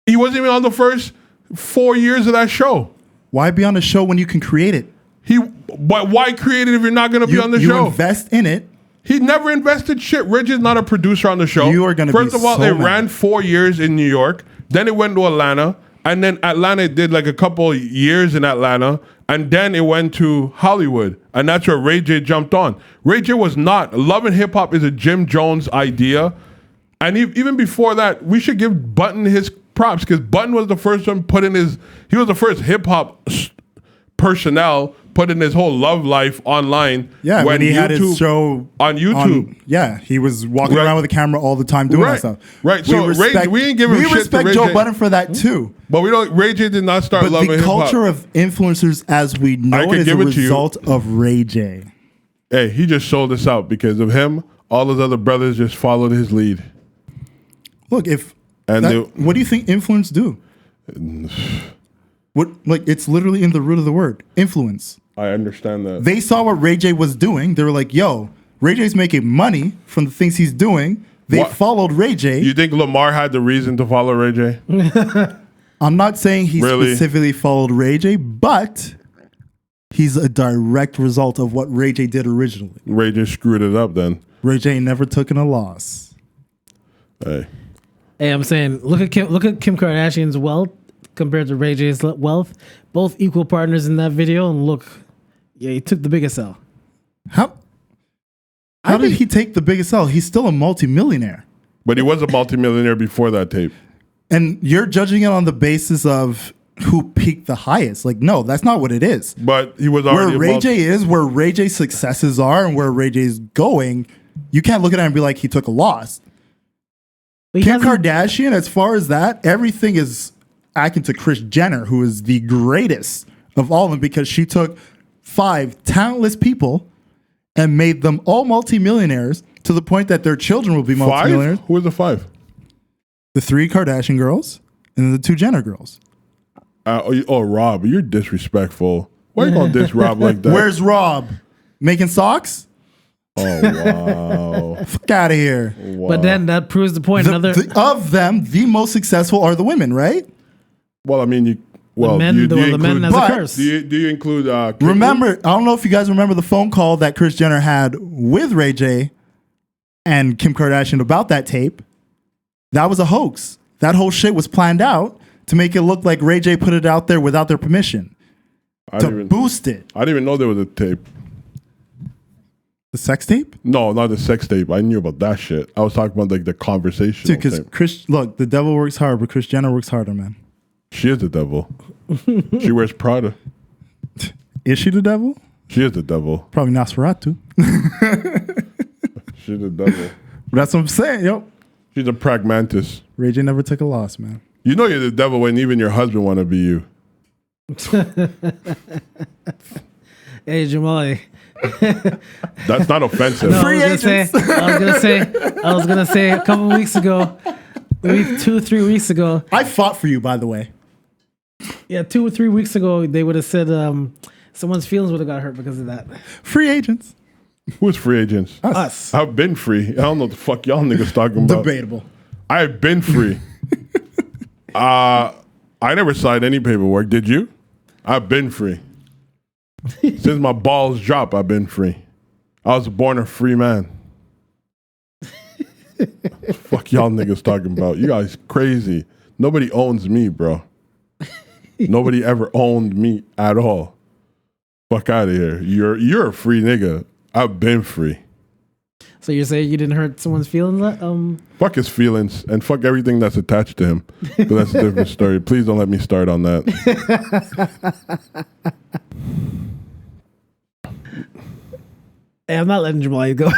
He wasn't even on the first 4 years of that show. Why be on a show when you can create it? But why create it if you're not going to be on the you show? invest in it. He never invested shit. Ray J's not a producer on the show. You are gonna First be of all, so it mad. ran 4 years in New York. Then it went to Atlanta. And then Atlanta did like a couple years in Atlanta. And then it went to Hollywood. And that's where Ray J jumped on. Ray J was not. Love and Hip Hop is a Jim Jones idea. And even before that, we should give Button his props because Button was the first one he was the first hip hop personnel put in his whole love life online. Yeah, when he had his show on YouTube. He was walking Right. around with a camera all the time doing that stuff. Right. So we ain't giving we shit to respect Ray Joe J. Budden for that too. But we don't. Ray J did not start But loving the hip hop. culture of influencers as we know I it could is a give it to you. result of Ray J. Hey, he just sold us out because of him. All his other brothers just followed his lead. Look, what do you think influence do? It's literally in the root of the word, influence. I understand that. They saw what Ray J was doing. They were like, yo, Ray J's making money from the things he's doing. They What? followed Ray J. You think Lamar had the reason to follow Ray J? I'm not saying he Really? specifically followed Ray J, but he's a direct result of what Ray J did originally. Ray J screwed it up then. Ray J never took in a loss. Hey. Hey, I'm saying, look at Kim Kardashian's wealth compared to Ray J's wealth. Both equal partners in that video, and look, yeah, he took the biggest L. How How did he take the biggest L? He's still a multimillionaire. But he was a multimillionaire before that tape. And you're judging it on the basis of who peaked the highest. Like, no, that's not what it is. But he was already Where Ray J is, where Ray J's successes are, and where Ray J's going, you can't look at it and be like, he took a loss. Kim Kardashian, as far as that, everything is acting to Kris Jenner, who is the greatest of all of them, because she took 5 talentless people and made them all multimillionaires to the point that their children will be multimillionaires. 5? Who are the 5? The 3 Kardashian girls and the 2 Jenner girls. Rob, you're disrespectful. Why are you going to diss Rob like that? Where's Rob? Making socks? Oh, wow. Fuck out of here. Wow. But then that proves the point. Of them, the most successful are the women, right? Well, I mean, the men has a curse. Do you include? Remember, I don't know if you guys remember the phone call that Kris Jenner had with Ray J and Kim Kardashian about that tape. That was a hoax. That whole shit was planned out to make it look like Ray J put it out there without their permission boost it. I didn't even know there was a tape. The sex tape? No, not the sex tape. I knew about that shit. I was talking about like the conversation. Dude, because look, the devil works hard, but Kris Jenner works harder, man. She is the devil. She wears Prada. Is she the devil? She is the devil. Probably Nosferatu. She's the devil. That's what I'm saying, yo. She's a pragmatist. Ray J never took a loss, man. You know you're the devil when even your husband want to be you. Hey, Jamali. That's not offensive. No, Free agents. I was gonna say a couple weeks ago, 2 or 3 weeks ago. I fought for you, by the way. Yeah, 2 or 3 weeks ago, they would have said someone's feelings would have got hurt because of that. Free agents. Who's free agents? Us. I've been free. I don't know what the fuck y'all niggas talking about. Debatable. I've been free. I never signed any paperwork. Did you? I've been free. Since my balls dropped, I've been free. I was born a free man. Fuck y'all niggas talking about. You guys crazy. Nobody owns me, bro. Nobody ever owned me at all. Fuck out of here. You're a free nigga. I've been free. So you're saying you didn't hurt someone's feelings? Fuck his feelings and fuck everything that's attached to him. But that's a different story. Please don't let me start on that. Hey, I'm not letting Jamal go.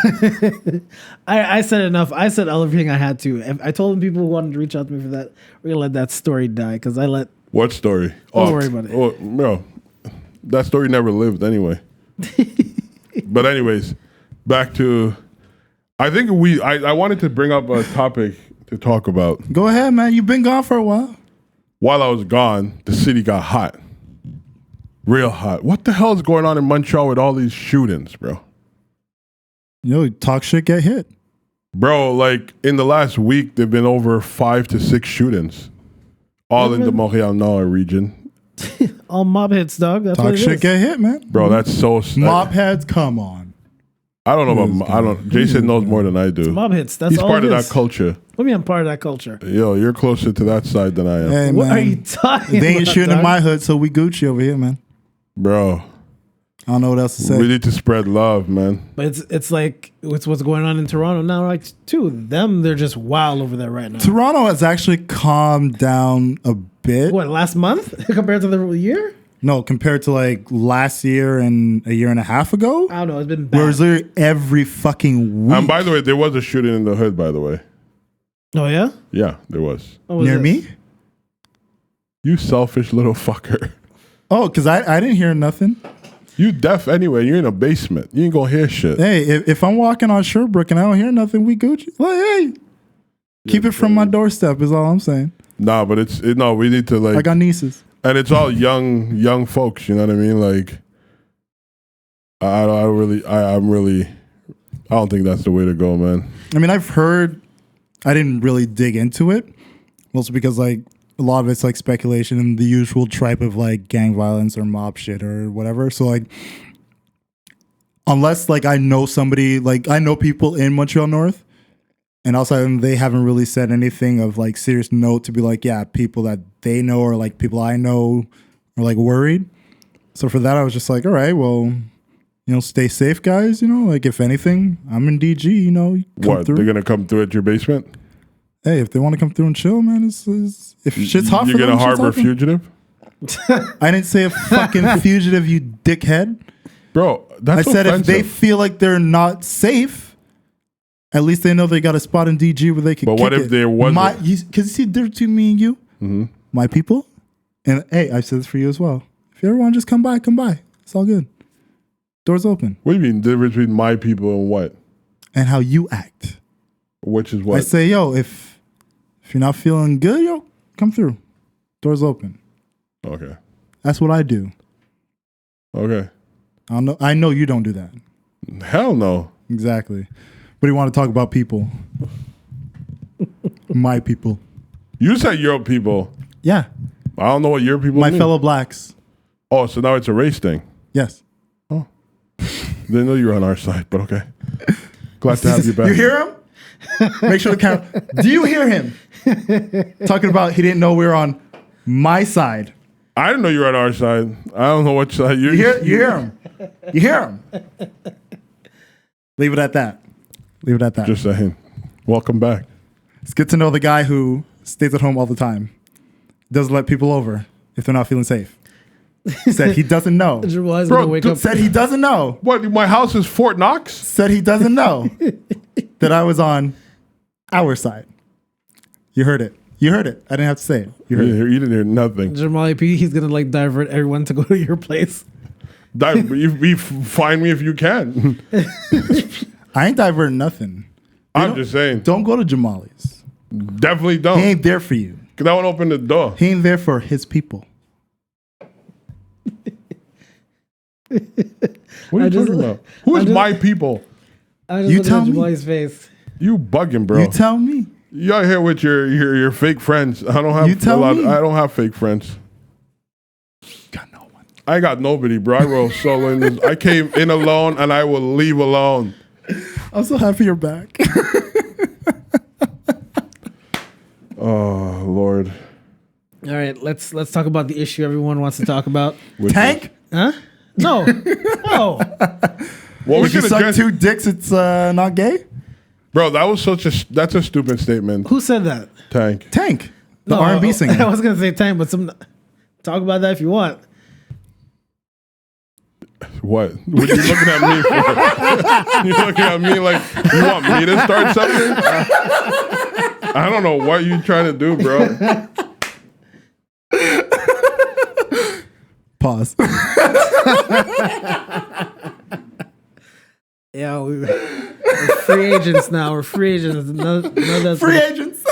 I said enough. I said everything I had to. I told people who wanted to reach out to me for that. We're gonna let that story die because I let. What story? Don't worry about it. Oh, no, that story never lived anyway. But anyways, back to. I think I wanted to bring up a topic to talk about. Go ahead, man. You've been gone for a while. While I was gone, the city got hot. Real hot. What the hell is going on in Montreal with all these shootings, bro? Talk shit, get hit. Bro, like in the last week, there've been over 5 to 6 shootings. All in the Montreal Nord region. All mob hits, dog. That's Talk what it shit, is. get hit, man. Bro, that's so... Mob heads, come on. I don't know about... Jason knows more than I do. Mob hits. That's He's all part it of is. that culture. What do you mean I'm part of that culture? Yo, you're closer to that side than I am. Hey, What man. are you talking They ain't about, shooting in dog? my hood, so we Gucci over here, man. Bro, I don't know what else to say. we need to spread love, man. But it's like it's what's going on in Toronto now. Like, too, they're just wild over there right now. Toronto has actually calmed down a bit. What, last month compared to the year? No, compared to like last year and a year and a half ago. I don't know. It's been bad. Where it was literally every fucking week. And by the way, there was a shooting in the hood, by the way. Oh yeah. Yeah, there was. What was Near this? me? You selfish little fucker. Oh, because I didn't hear nothing. You deaf anyway. You're in a basement. You ain't gonna hear shit. Hey, if I'm walking on Sherbrooke and I don't hear nothing, we Gucci. Like, hey, keep it from my doorstep is all I'm saying. Nah, but we need to like... I got nieces. And it's all young folks, you know what I mean? Like, I don't think that's the way to go, man. I mean, I've heard, I didn't really dig into it, mostly because like a lot of it's like speculation and the usual tripe of like gang violence or mob shit or whatever. So like, unless like I know somebody, like I know people in Montreal North, and also they haven't really said anything of like serious note to be like, yeah, people that they know or like people I know are like worried. So for that, I was just like, all right, well, stay safe, guys. Like if anything, I'm in DG. Come What? through. They're gonna come through at your basement? Hey, if they want to come through and chill, man, if shit's hot for You're them, gonna harbor a shit's hot for them. fugitive, I didn't say a fucking fugitive, you dickhead. bro. That's I said offensive. if they feel like they're not safe, at least they know they got a spot in DG where they can. But what kick if it. there wasn't? Because you see the difference between me and you, my people, and hey, I said this for you as well. If you ever want to just come by, come by. It's all good. Doors open. What do you mean difference between my people and what? And how you act. Which is what? I say, yo, if you're not feeling good, yo, come through. Doors open. Okay. That's what I do. Okay. I know you don't do that. Hell no. Exactly. But you want to talk about people. My people. You said your people. Yeah. I don't know what your people My mean. fellow blacks. Oh, so now it's a race thing. Yes. Didn't know you were on our side, but okay. Glad to have you back. You hear him? Make sure the camera. Do you hear him? Talking about he didn't know we were on my side. I didn't know you were on our side. I don't know what side You hear him? You hear him? Leave it at that. Leave it at that. Just saying. Welcome back. It's good to know the guy who stays at home all the time. Doesn't let people over if they're not feeling safe. Said he doesn't know. Jamal is Bro, gonna wake up. Said he doesn't know. What? My house is Fort Knox? Said he doesn't know that I was on our side. You heard it. You heard it. I didn't have to say it. You heard it. You didn't hear nothing. Jamal, he's gonna like divert everyone to go to your place. Find me if you can. I ain't diverting nothing. I'm just saying. Don't go to Jamali's. Definitely He don't. ain't there for you. Because I won't open the door. He ain't there for his people. What are you I just- talking about? Who's just- my people? I just You looked tell at me. Jamal's face. You bugging, bro. You tell me. You out here with your fake friends. I don't have You tell me. I don't have fake friends. Got no one. I got nobody, bro. I roll solo in this. I came in alone and I will leave alone. I'm so happy you're back. Oh Lord. All right, let's talk about the issue everyone wants to talk about. Tank? Huh? No, no. Well, we If you could suck have two dicks, it's not gay? bro. That was that's a stupid statement. Who said that? Tank. Tank. The No, R&B I singer. was gonna say time, but talk about that if you want. What? What are you looking at me for? You looking at me like you want me to start something? I don't know what you trying to do, bro. Pause. Yeah, we're free agents now. We're free agents. That's Free agents.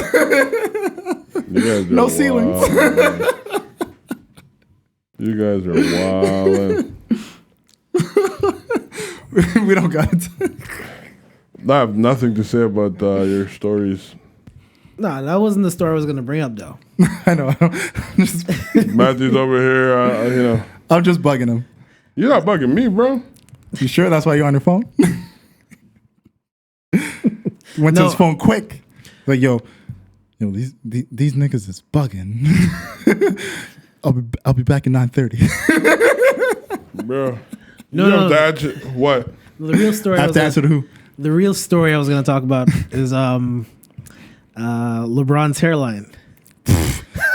You guys are No ceilings. wild, man. You guys are wild. We don't got it. I have nothing to say about your stories. Nah, that wasn't the story I was gonna bring up though. I know. I'm just, Matthew's over here, I'm just bugging him. You're not bugging me, bro. You sure that's why you're on your phone? Went to No. his phone quick. Like, yo, these niggas is bugging. I'll be back at 9:30. Bro. No, You no, have to answer- what? The real story. I have to answer to who? The real story I was gonna talk about is LeBron's hairline.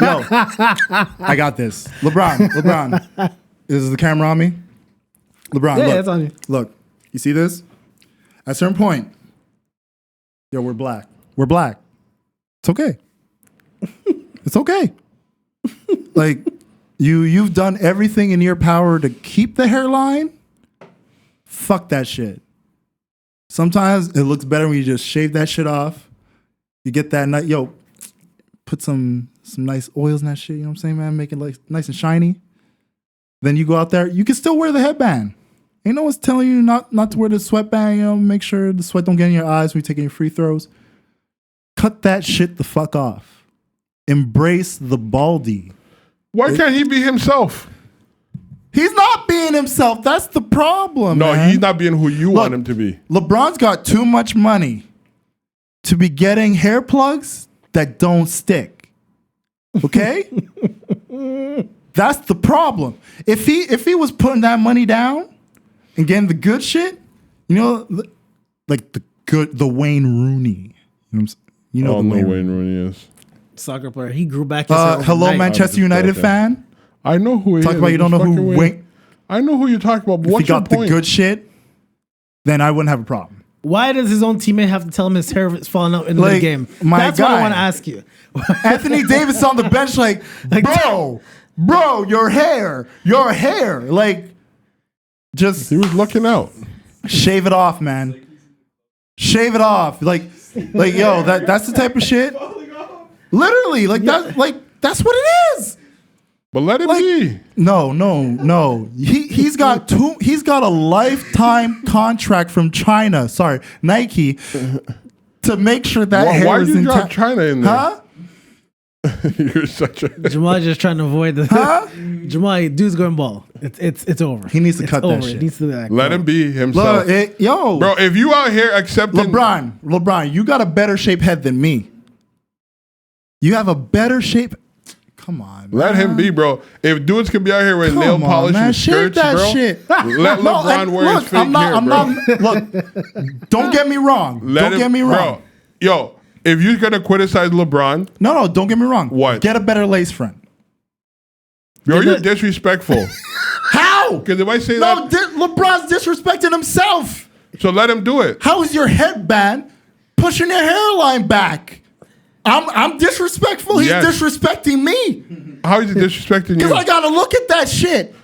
Yo, I got this. LeBron. Is the camera on me? LeBron, Yeah, look. it's on you. Look, you see this? At a certain point, yo, we're black. We're black. It's okay. It's okay. Like, you've done everything in your power to keep the hairline. Fuck that shit. Sometimes it looks better when you just shave that shit off. You get that night, yo, put some nice oils in that shit, you know what I'm saying, man? Make it like nice and shiny. Then you go out there, you can still wear the headband. Ain't no one's telling you not to wear the sweatband, you know, make sure the sweat don't get in your eyes when you're taking your free throws. Cut that shit the fuck off. Embrace the baldy. Why can't he be himself? He's not being himself. That's the problem. No, man. he's not being who you want him to be. LeBron's got too much money to be getting hair plugs that don't stick. Okay? That's the problem. If he was putting that money down, and getting the good shit. You know, like the Wayne Rooney. You know Oh, the no, Wayne Wayne Rooney is. Soccer player. He grew back his hair Hello, overnight. Manchester United joking. fan. I know who he Talk is. about you don't know who Wayne. I know who you're talking about. But If he what's your got the point? good shit, then I wouldn't have a problem. Why does his own teammate have to tell him his hair is falling out in the Like, game? my That's what I guy. want to ask you. Anthony Davis on the bench, like, bro, your hair, like, just He was looking out. shave it off, man. Shave it off, like, yo, that's the type of shit. Literally, that's what it is. But let him Like, be. No. He's got a lifetime contract from China. Sorry, Nike, to make sure that hair Why is did you drop intact. China in there? Huh? You're such a. Jamal just trying to avoid the. Huh? Jamal, dude's going ball. It's over. He needs to It's cut that over. shit. It needs to Let him be himself. Look, Bro, if you out here accepting. LeBron, you got a better shaped head than me. You have a better shape. Come on, Let man. him be, bro. If dudes can be out here with Come nail on, polish man. and Shave skirts, that bro. shit. Let No, LeBron and wear look, his fake I'm not, hair, I'm bro. not. Look, don't get me wrong. Don't get me wrong. Bro, yo, if you're gonna criticize LeBron, No, don't get me wrong. What? Get a better lace front. yo, you're disrespectful. How? Because if I say No, that, LeBron's disrespecting himself. so let him do it. How is your headband pushing your hairline back? I'm disrespectful. He's Yes. disrespecting me. How is he disrespecting Because you? I gotta look at that shit.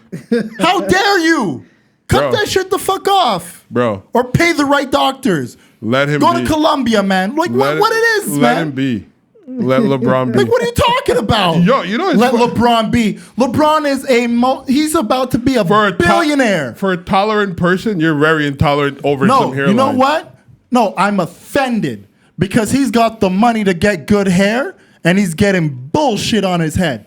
How dare you? Cut Bro. that shit the fuck off. Bro, Or pay the right doctors. let him Go be. to Colombia, man. Like what it is, let man. him be. Let LeBron be. Like what are you talking about? Yo, you know it's let fu- LeBron be. LeBron is he's about to be a for a billionaire. For a tolerant person, you're very intolerant over some No, hairline. you know what? No, I'm offended because he's got the money to get good hair and he's getting bullshit on his head.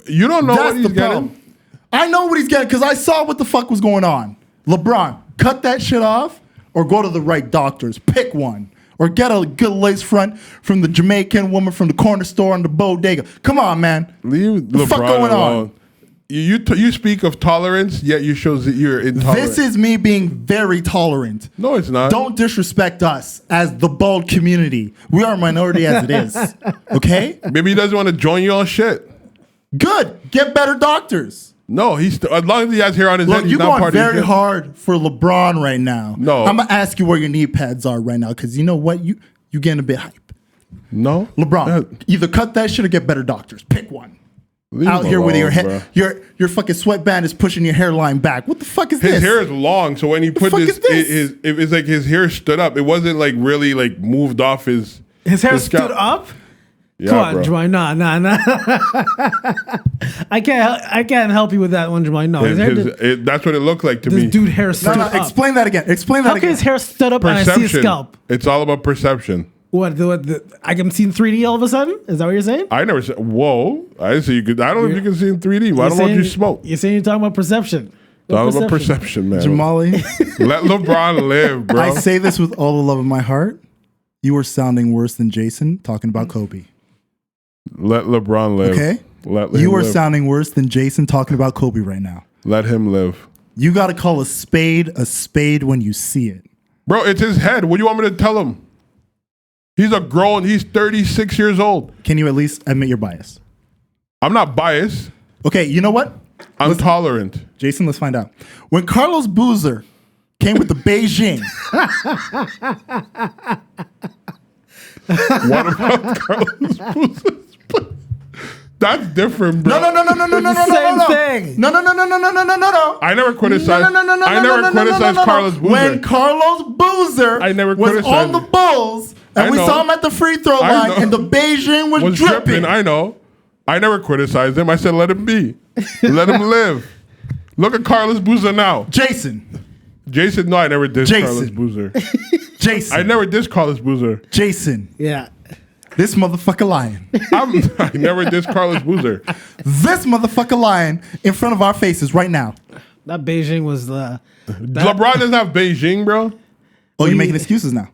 You don't know That's what he's the problem. getting. I know what he's getting because I saw what the fuck was going on. LeBron, cut that shit off or go to the right doctors. Pick one. Or get a good lace front from the Jamaican woman from the corner store on the bodega. Come on, man. Leave The LeBron fuck going on? alone. You speak of tolerance, yet you show that you're intolerant. This is me being very tolerant. No, it's not. Don't disrespect us as the bald community. We are a minority as it is. Okay? Maybe he doesn't want to join you on shit. Good. Get better doctors. No, as long as he has hair on his Look, head, he's you're not going part of very his hard for LeBron right now. No. I'm gonna ask you where your knee pads are right now, because you know what? You getting a bit hype. No, LeBron, either cut that shit or get better doctors. Pick one. Leave Out him here with your alone, head, bro. your fucking sweatband is pushing your hairline back. What the fuck is His this? hair is long, so when he put fuck this, is this? it's like his hair stood up. It wasn't like really like moved off his. His hair scalp. stood up. Yeah, Come on, bro. Jamal. Nah. I can't help you with that one, Jamal. No, his hair did, That's what it looked like to this me. dude hair no, stood no, up. explain that again. Explain that How can again. his hair stood up and I see his Perception. scalp? It's all about perception. I can see in 3D all of a sudden? Is that what you're saying? I never said. Whoa! I didn't say you could. I don't know if you can see in 3D. Well, I don't know if you smoke. You're saying you're talking about perception. It's all about perception, man. Jamali, Let LeBron live, bro. I say this with all the love of my heart. You were sounding worse than Jason talking about Kobe. Let LeBron live. Okay? Let You him are live. sounding worse than Jason talking about Kobe right now. Let him live, You got to call a spade when you see it. bro. It's his head. What do you want me to tell him? He's He's 36 years old. Can you at least admit your bias? I'm not biased. Okay, you know what? I'm tolerant. Jason, let's find out. When Carlos Boozer came with the Beijing, What about Carlos Boozer? That's different, bro. no, Same thing. No. I never criticized. No. I never criticized Carlos Boozer. When Carlos Boozer I never was criticized on the him. Bulls, and I we know. saw him at the free throw I line, know. and the Beijing was, was dripping. I know. I never criticized him. I said let him be. Let him live. Look at Carlos Boozer now. Jason, Jason, no, I never dissed Jason. Carlos Boozer. Jason, I never dissed Carlos Boozer. Jason, Yeah. this motherfucker lying. I never dissed Carlos Boozer. This motherfucker lying in front of our faces right now. That Beijing was LeBron doesn't have Beijing, bro. Oh, you're making excuses now.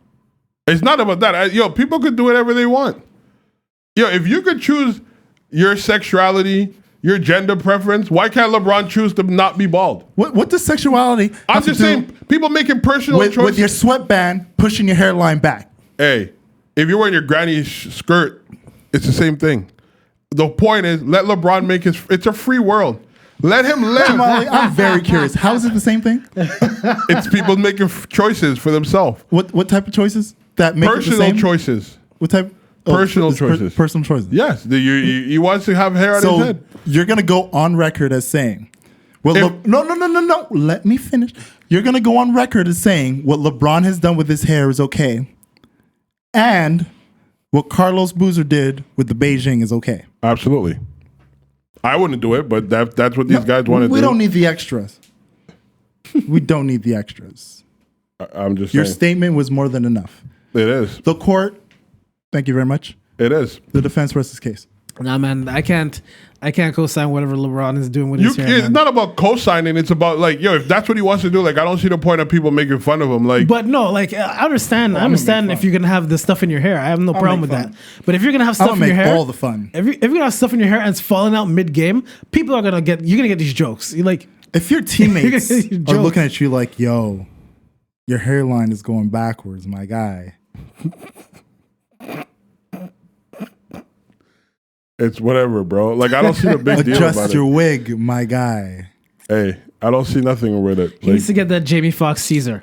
It's not about that. People could do whatever they want. Yo, if you could choose your sexuality, your gender preference. Why can't LeBron choose to not be bald? What does sexuality I'm have to just do saying, people making personal with choices. your sweatband pushing your hairline back? Hey, if you're wearing your granny's skirt, it's the same thing. The point is, let LeBron make his. It's a free world. Let him live. Jamali, I'm very curious. How is it the same thing? It's people making choices for themselves. What type of choices that make it the Personal same? choices. What type? Personal it's choices. Personal choices. Yes, he wants to have hair on his So head. you're gonna go on record as saying, well, If- no. Let me finish. You're gonna go on record as saying what LeBron has done with his hair is okay, and what Carlos Boozer did with the Beijing is okay. Absolutely. I wouldn't do it, but that's what these guys want to do. We don't need the extras. We don't need the extras. I'm just Your saying. statement was more than enough. It is. The court, thank you very much. It is. The defense rests its case. Nah, man, I can't co-sign whatever LeBron is doing with his hair. It's Man. not about co-signing. It's about like, yo, if that's what he wants to do, like, I don't see the point of people making fun of him. Like, But no, like I understand. I understand if you're gonna have the stuff in your hair. I have no problem with make that. fun. But if you're gonna have I'm stuff gonna in your make hair, all the fun. If you're gonna have stuff in your hair and it's falling out mid-game, people are gonna get. You're gonna get these jokes. You like. If your teammates You're are gonna get your looking at you like, yo, your hairline is going backwards, my guy. it's whatever, bro. Like, I don't see the big deal about Adjust your it. wig, my guy. Hey, I don't see nothing with it. He Like, needs to get that Jamie Foxx Caesar.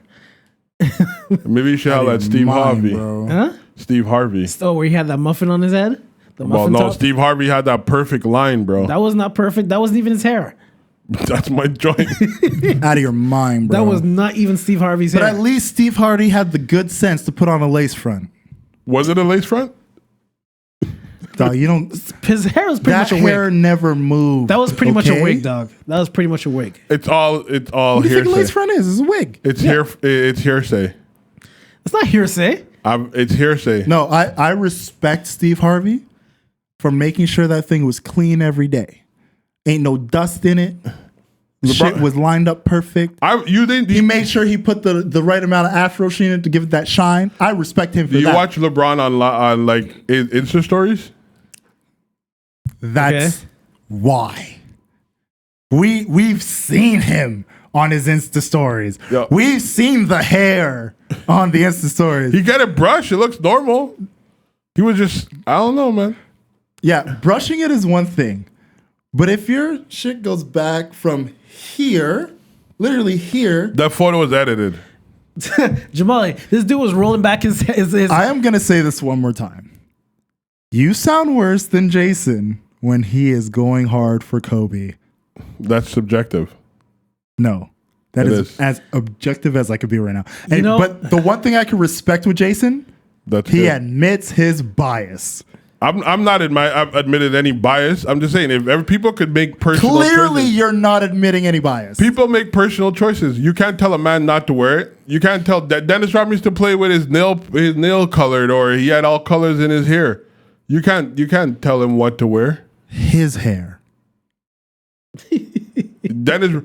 maybe you should have that Steve Mine, Harvey. bro. Huh? Steve Harvey. Oh, where he had that muffin on his head. The Well, muffin no, top? Steve Harvey had that perfect line, bro. That was not perfect. That wasn't even his hair. That's my joint. Out of your mind, bro. That was not even Steve Harvey's But hair. at least Steve Harvey had the good sense to put on a lace front. Was it a lace front? Dog, you don't. His hair was pretty That much a hair wig. That moved. That was pretty much a okay? wig, dog. That was pretty much a wig. It's all What do you think a hearsay. lace front is? It's a wig. It's hearsay. It's not hearsay. It's hearsay. No, I respect Steve Harvey for making sure that thing was clean every day. Ain't no dust in it. Shit was lined up perfect. You didn't. He made sure he put the right amount of afro sheen in it to give it that shine. I respect him for Do you that. watch LeBron on like Insta stories? That's Okay. why. We've seen him on his Insta stories. Yo. We've seen the hair on the Insta stories. He got it brushed. It looks normal. He was just, I don't know, man. Yeah, brushing it is one thing. But if your shit goes back from here, literally here, That photo was edited. Jamali, this dude was rolling back his I am going to say this one more time. You sound worse than Jason when he is going hard for Kobe. That's subjective. No. That It is is. as objective as I could be right now. And, know- but the one thing I can respect with Jason, That's he good. admits his bias. I'm not I've admitted any bias. I'm just saying if people could make personal Clearly, choices. you're not admitting any bias. People make personal choices. You can't tell a man not to wear it. You can't tell that Dennis Rodman used to play with his nail colored, or he had all colors in his hair. You can't tell him what to wear. His hair. Dennis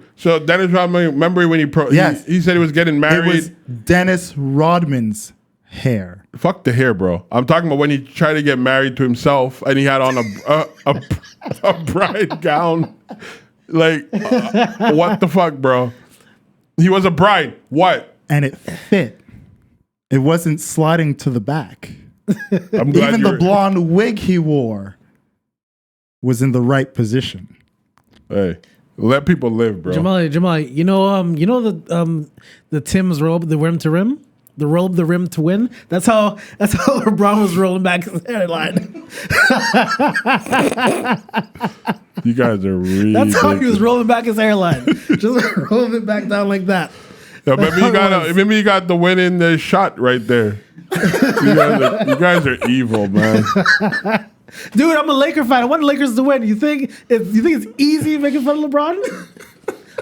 Rodman. Remember when Yes. he said he was getting It married. was Dennis Rodman's hair. Fuck the hair, bro. I'm talking about when he tried to get married to himself and he had on a bride gown. Like, what the fuck, bro? He was a bride. What? And it fit. It wasn't sliding to the back. I'm glad Even you're. the blonde wig he wore was in the right position. Hey, let people live, bro. Jamali, you know the Tim's robe, the rim to rim, the robe, the rim to win. That's how LeBron was rolling back his hairline. You guys are really. That's how he was rolling back his hairline, just rolling it back down like that. Yeah, maybe you got the winning shot right there. You guys are evil, man. Dude, I'm a Laker fan. I want the Lakers to win. You think it's easy making fun of LeBron?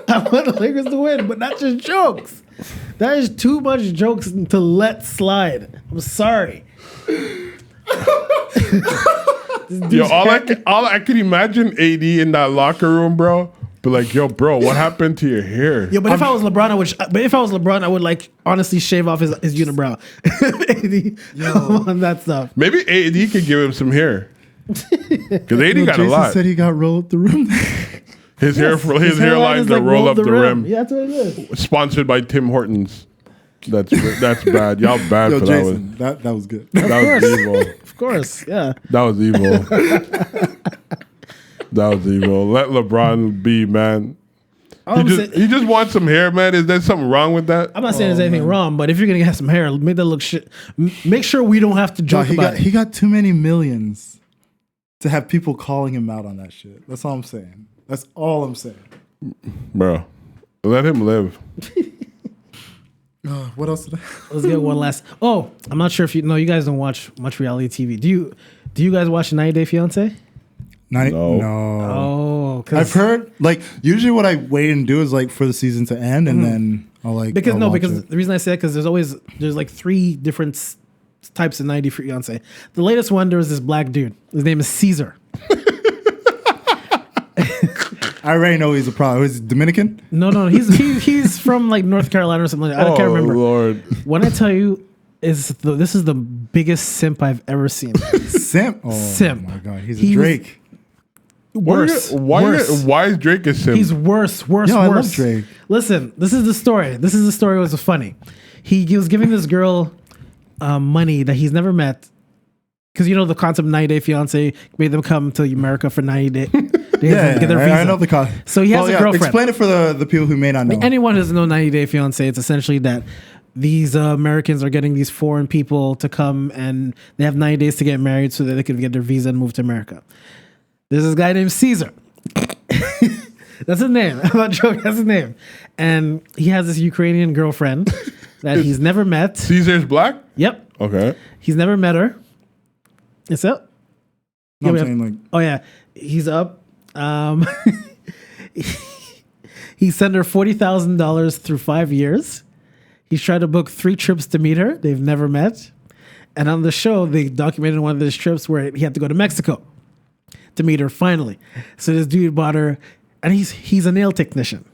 I want the Lakers to win, but not just jokes. That is too much jokes to let slide. I'm sorry. Yo, all I can imagine AD in that locker room, bro. Be like, yo, bro, what happened to your hair? Yeah, but if I was LeBron, I would like honestly shave off his unibrow. AD on that stuff. Maybe AD could give him some hair. Because 80 got a Jason lot. said he got roll up the rim. His hairline is the like roll up the rim. Yeah, that's what it is. Sponsored by Tim Hortons. That's bad. Y'all bad Yo, for Jason, that was good. that was evil. Of course, yeah. That was evil. That was evil. Let LeBron be, man. He just wants some hair, man. Is there something wrong with that? I'm not saying there's anything wrong, but if you're gonna get some hair, make that look shit. Make sure we don't have to joke about it. He got too many millions to have people calling him out on that shit. That's all I'm saying. That's all I'm saying. Bro, let him live. What else did I? Let's get one last. Oh, I'm not sure if you guys don't watch much reality TV. Do you guys watch 90 Day Fiance? No. Oh, I've heard like usually what I wait and do is like for the season to end and then I'll like because I'll watch it. the reason I say that because there's like 3 different types of 90 Day Fiance. The latest one, there was this black dude. His name is Caesar. I already know he's a problem. He's Dominican. No, he's from like North Carolina or something like that. I can't remember. Lord. When I tell you, this is the biggest simp I've ever seen. Simp. Oh Simp. my god, he's a Drake. Worse. Why is Drake a simp? He's worse. Yo, I love Worse. Drake. Listen, this is the story. Was funny. He was giving this girl money that he's never met. Because you know the concept of 90 Day Fiance made them come to America for 90 days. Yeah, get their visa. I know the concept. So he has a girlfriend. Explain it for the people who may not know. Anyone who doesn't know 90 Day Fiance, it's essentially that these Americans are getting these foreign people to come and they have 90 days to get married so that they can get their visa and move to America. There's this guy named Caesar. That's his name. I'm not joking. That's his name. And he has this Ukrainian girlfriend that he's never met. Caesar's black? Yep. Okay. He's never met her. It's up. No, I'm saying like Oh yeah, he's up. He sent her $40,000 through 5 years. He's tried to book 3 trips to meet her. They've never met. And on the show, they documented one of his trips where he had to go to Mexico to meet her finally. So this dude bought her, and he's a nail technician.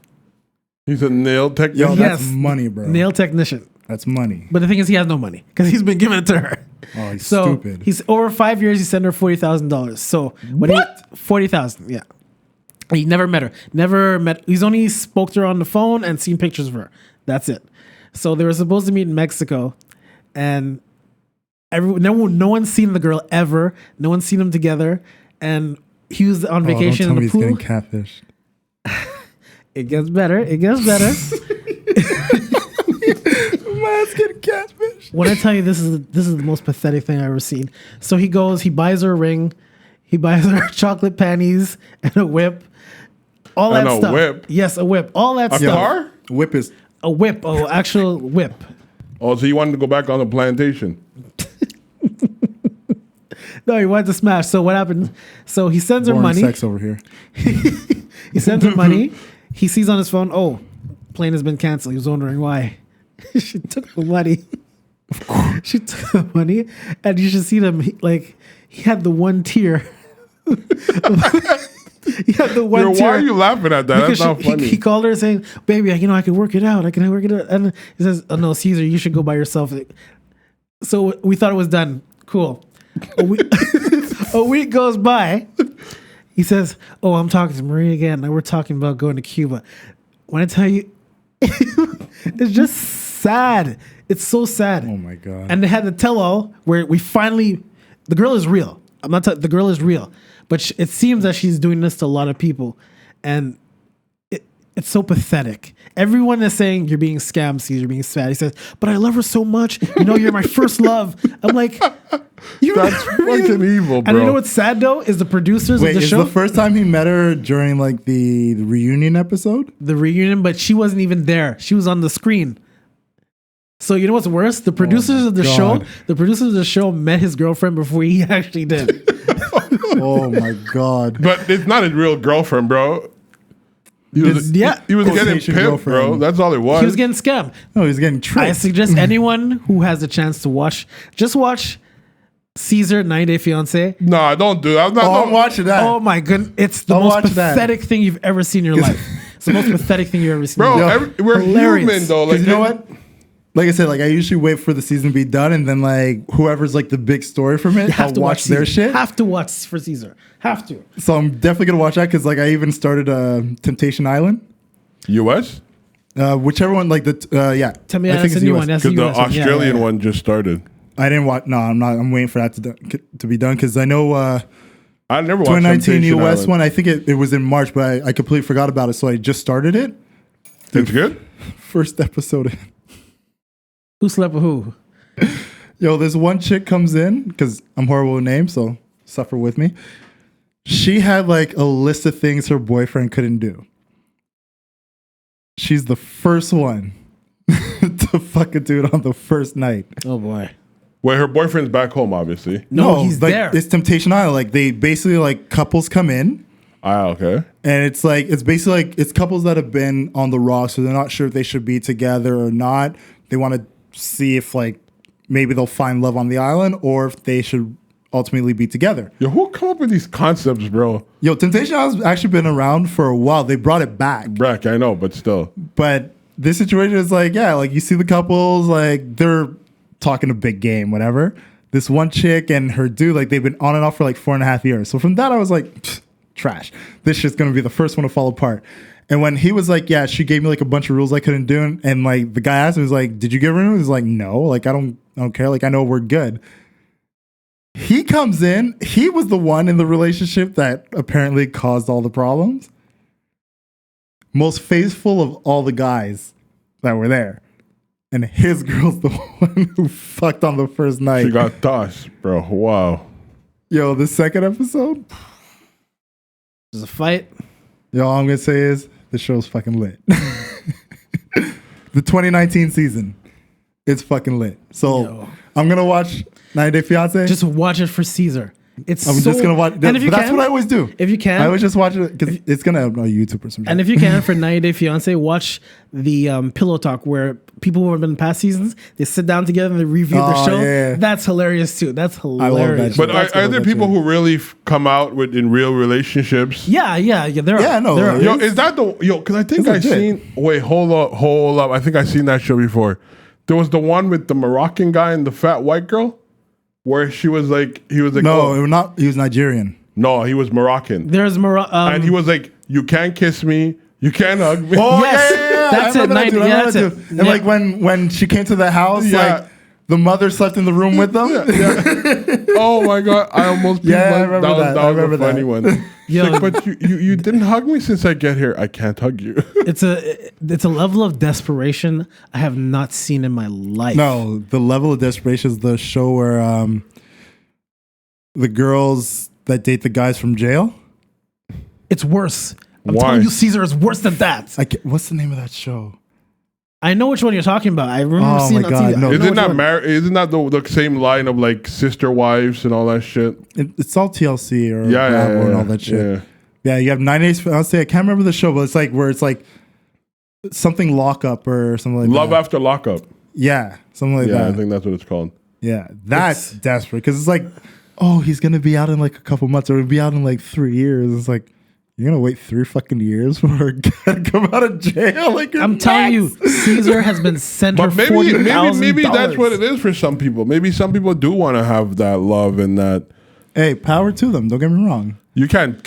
He's a nail yo, technician. that's money, bro. Nail technician. That's money. But the thing is, he has no money because he's been giving it to her. Oh, he's So stupid. he's over 5 years. He sent her $40,000. So What? 40,000? Yeah. He never met her. Never met. He's only spoke to her on the phone and seen pictures of her. That's it. So they were supposed to meet in Mexico, and no one's seen the girl ever. No one's seen them together, and he was on vacation don't tell in me the pool. he's getting catfished. It gets better. It gets better. Man's getting catfished. When I tell you this is the most pathetic thing I've ever seen. So he goes, he buys her a ring, he buys her chocolate panties and a whip, all And that a stuff. whip? Yes, a whip. All that A stuff. car? Whip is A whip. Oh, actual whip. Oh, so you wanted to go back on the plantation? No, he wanted to smash. So what happened? So he sends her boring money. sex over here. He sends her money. He sees on his phone, oh, plane has been canceled. He was wondering why. She took the money. She took the money, and you should see them. He had the one tear. He had the one Yo, tear. why are you laughing at that? That's Because not funny. he called her saying, "Baby, I can work it out. I can work it out." And he says, "Oh no, Caesar, you should go by yourself." So we thought it was done. Cool. A week goes by. He says, "Oh, I'm talking to Marie again. Now we're talking about going to Cuba." When I tell you, it's just sad. It's so sad. Oh my god. And they had the tell-all where the girl is real. The girl is real, but it seems that she's doing this to a lot of people, and it's so pathetic. Everyone is saying you're being scammed, Caesar, you're being sad. He says, "But I love her so much. You're my first love." I'm like, That's fucking evil, bro. And you know what's sad though is the producers Wait, of the is show, the first time he met her during like the reunion episode? the reunion, but she wasn't even there. She was on the screen. So you know what's worse? The producers of the God. show met his girlfriend before he actually did. Oh my god. But it's not his real girlfriend, bro. He was getting Quotation pimped, bro. girlfriend. That's all it was. He was getting scammed. No, he's getting I tricked. suggest anyone who has the chance to watch Caesar 90 Day Fiance. Nah, don't do that. I'm not. Oh, I'm don't- watching that. Oh my goodness. It's the I'll most watch that. pathetic thing you've ever seen in your life. It's the most pathetic thing you've ever seen. Bro, in your life. we're Hilarious. human though. Like Because you know what? like I said, like I usually wait for the season to be done, and then like whoever's like the big story from it, I'll watch their shit. Have to watch for Caesar. Have to. So I'm definitely gonna watch that because like I even started Temptation Island. U.S. Whichever one, like yeah. Tell me I that's the new one. That's the Because the US one. Yeah, Australian yeah. one just started. I didn't watch. No, I'm not. I'm waiting for that to be done because I know I never watched 2019 Temptation US Island. one. I think it was in March, but I completely forgot about it. So I just started it. It's good. First episode. Who slept with who? Yo, this one chick comes in because I'm horrible with names, so suffer with me. She had like a list of things her boyfriend couldn't do. She's the first one to fucking do it on the first night. Oh boy. Well, her boyfriend's back home, obviously. No, he's like, there. It's Temptation Island. Like they basically like couples come in. Ah, okay. And it's basically like it's couples that have been on the rock, so they're not sure if they should be together or not. They want to see if like maybe they'll find love on the island or if they should ultimately be together. Yo, who come up with these concepts, bro? Yo, Temptation Island's actually been around for a while. They brought it back. Brack, I know, but still. But this situation is like, yeah, like you see the couples, like they're talking a big game, whatever. This one chick and her dude, like they've been on and off for like 4.5 years. So from that, I was like, trash. This shit's gonna be the first one to fall apart. And when he was like, yeah, she gave me like a bunch of rules I couldn't do, and like the guy asked me, he was like, did you give her? He was like, no, like I don't care. Like I know we're good. He comes in. He was the one in the relationship that apparently caused all the problems. Most faithful of all the guys that were there. And his girl's the one who fucked on the first night. She got tossed, bro. Wow. Yo, the second episode, There's a fight. yo, all I'm going to say is the show's fucking lit. The 2019 season, it's fucking lit. So Yo. I'm going to watch 90 Day Fiancé. Just watch it for Caesar. It's I'm just going to watch. And if you But that's can, what I always do. if you can, I always just watch it because it's going to have no YouTube or some shit. and if you can, for 90 Day Fiance, watch the Pillow Talk where people who have been in past seasons, they sit down together and they review their Oh, show. yeah. That's hilarious too. That's love hilarious. that But That's are good there with people you. who really come out with in real relationships? Yeah. There are. Yeah, no, There are. Yo, is that the because I think It's I legit. seen. Wait, hold up. I think I seen that show before. There was the one with the Moroccan guy and the fat white girl, where he was like, no, oh, it was not. He was Nigerian. no, he was Moroccan, There's and he was like, you can't kiss me, you can't hug me. Oh, Yes, that's I it, remember that 90 dude, I yeah, remember that's that it. dude. And Yeah. like when she came to the house, Yeah. like the mother slept in the room with them. Oh my god, I almost Yeah, I peed my- remember that. That I was remember a funny that. one. Yo. Like, but you didn't hug me since I get here. I can't hug you. it's a level of desperation I have not seen in my life. No, the level of desperation is the show where the girls that date the guys from jail. It's worse. I'm Why? telling you, Caesar is worse than that. What's the name of that show? I know which one you're talking about. I remember Oh seeing my it on God, TV. no. I know Isn't which that one. isn't that the same line of like sister wives and all that shit? It's all TLC or Yeah, Bravo and all yeah. that shit. Yeah. Yeah, you have 9 Days. I'll say I can't remember the show, but it's like where it's like something lockup or something like Love that. after lockup. Yeah, something like Yeah, I that. think that's what it's called. Yeah, that's desperate because it's like, oh, he's gonna be out in like a couple months or he'll be out in like 3 years. It's like you're gonna wait 3 fucking years for her to come out of jail. Like you're I'm telling you, nuts. Caesar has been sent But for $40,000. maybe that's what it is for some people. Maybe some people do want to have that love and that. Hey, power to them. Don't get me wrong. You can't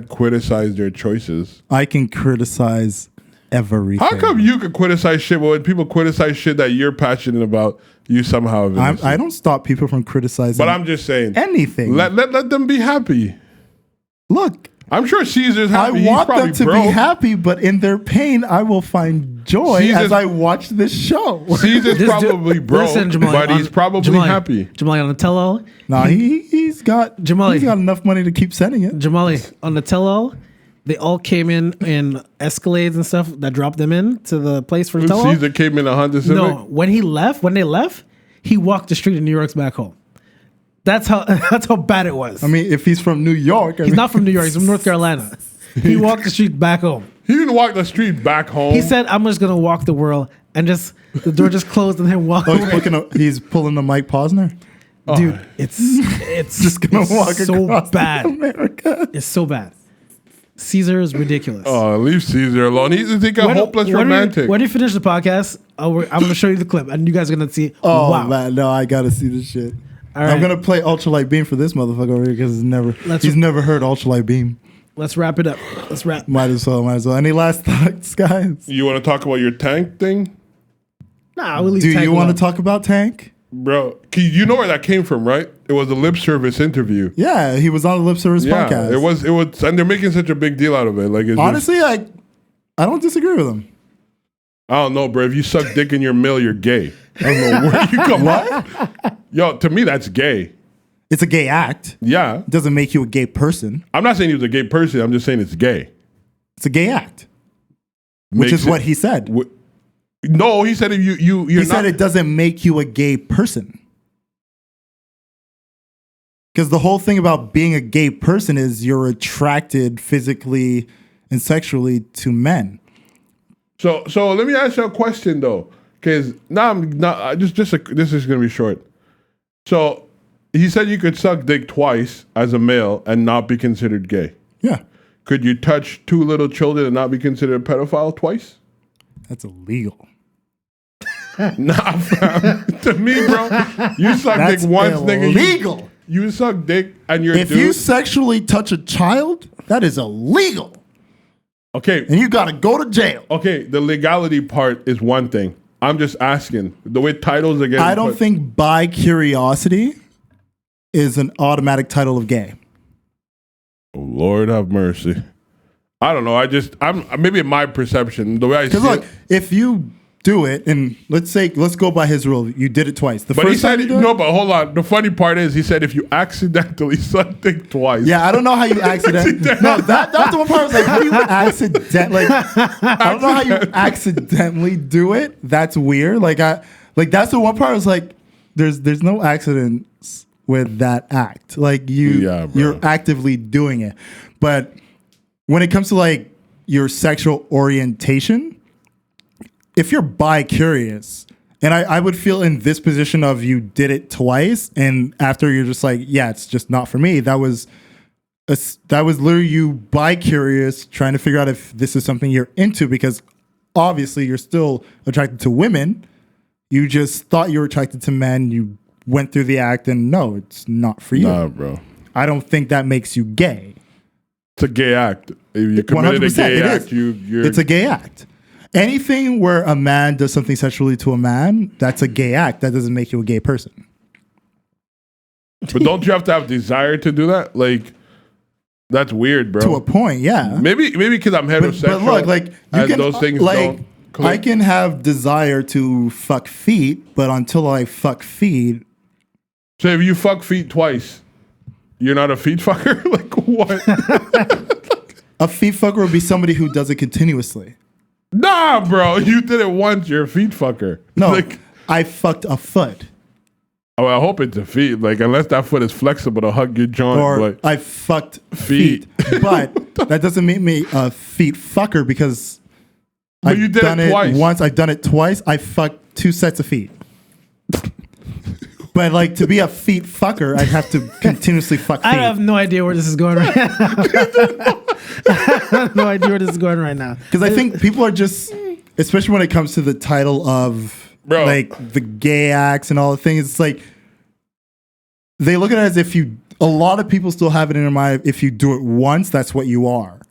criticize their choices. I can criticize everything. How come you could criticize shit, but when people criticize shit that you're passionate about, you somehow have innocent? I don't stop people from criticizing. But I'm just saying, anything. let them be happy. Look, I'm sure Caesar's I happy. He's want probably them to broke. be happy, but in their pain, I will find joy Caesar's- as I watch this show. Caesar's This probably dude- broke, listen, Jamali, but he's on- probably Jamali, happy. Jamali on the tell-all. Nah, he's got Jamali. he's got enough money to keep sending it. Jamali on the tell-all. They all came in Escalades and stuff that dropped them in to the place for the tell-all. Caesar came in a Honda Civic. No, when they left, he walked the street in New York's back home. That's how bad it was. I mean, if he's from New York, He's not from New York. He's from North Carolina. He walked the street back home. He didn't walk the street back home. He said, "I'm just gonna walk the world," and just the door just closed and then walk Oh, away. he's pulling a Mike Posner. Dude, it's Just gonna it's walk so across bad. America. It's so bad. Caesar is ridiculous. Oh, leave Caesar alone. He's like a hopeless romantic. When you finish the podcast, I'm going to show you the clip, and you guys are going to see. Oh, wow. man, no, I gotta see this shit. All right. I'm gonna play Ultralight Beam for this motherfucker over here because he's never heard Ultralight Beam. Let's wrap it up. Let's wrap. Might as well. Any last thoughts, guys? You want to talk about your tank thing? Nah, we'll leave Do Tank you want to alone. talk about Tank? Bro, you know where that came from, right? It was a lip service interview. Yeah, he was on the Lip Service podcast. It was, and they're making such a big deal out of it. Like, it's honestly, I don't disagree with him. I don't know, bro. If you suck dick in your mill, you're gay. I don't know where you come. What? Yo, to me, that's gay. It's a gay act. Yeah. It doesn't make you a gay person. I'm not saying he was a gay person. I'm just saying it's gay. It's a gay act, which is what he said. No, he said if you're he said it doesn't make you a gay person. Because the whole thing about being a gay person is you're attracted physically and sexually to men. So let me ask you a question though, because now I'm not this is gonna be short. So he said you could suck dick twice as a male and not be considered gay. Yeah, could you touch two little children and not be considered a pedophile twice? That's illegal. Nah, fam. To me, bro, you suck That's dick once, nigga. illegal. You suck dick and you're If you sexually touch a child, that is illegal. Okay. And you got to go to jail. Okay, the legality part is one thing. I'm just asking. The way titles are getting I don't think bi curiosity is an automatic title of gay. Oh, Lord have mercy. I don't know. I'm maybe in my perception, the way I see Look, it. if you do it, and let's go by his rule, you did it twice. But he said, no, but hold on. The funny part is, he said if you accidentally suck dick twice. Yeah, I don't know how you accidentally. No, that's the one part I was like, how do you accidentally? I don't know how you accidentally do it. That's weird. That's the one part I was like, there's no accidents with that act. Like you're actively doing it. But when it comes to like your sexual orientation, if you're bi-curious, and I would feel in this position of you did it twice, and after you're just like, yeah, it's just not for me. That was literally you bi-curious, trying to figure out if this is something you're into, because obviously you're still attracted to women. You just thought you were attracted to men. You went through the act, and no, it's not for you. Nah, bro. I don't think that makes you gay. It's a gay act. If you committed a gay act, it's a gay act. Anything where a man does something sexually to a man, that's a gay act. That doesn't make you a gay person. But don't you have to have desire to do that? Like, that's weird, bro. To a point, yeah. Maybe because I'm heterosexual. But look, like you can, those things like don't click. I can have desire to fuck feet, but until I fuck feet. So if you fuck feet twice, you're not a feet fucker? Like what? A feet fucker would be somebody who does it continuously. Nah, bro. You did it once. You're a feet fucker. No, like, I fucked a foot. Oh, I hope it's a feet. Like, unless that foot is flexible to hug your joint. Or like, I fucked feet. But that doesn't make me a feet fucker because you did done it twice. Once. I've done it twice. I fucked 2 sets of feet. But like to be a feet fucker, I'd have to continuously fuck feet. I have no idea where this is going right now. I have no idea where this is going right now. Because I think people are just, especially when it comes to the title of like the gay acts and all the things, it's like they look at it as if a lot of people still have it in their mind, if you do it once, that's what you are.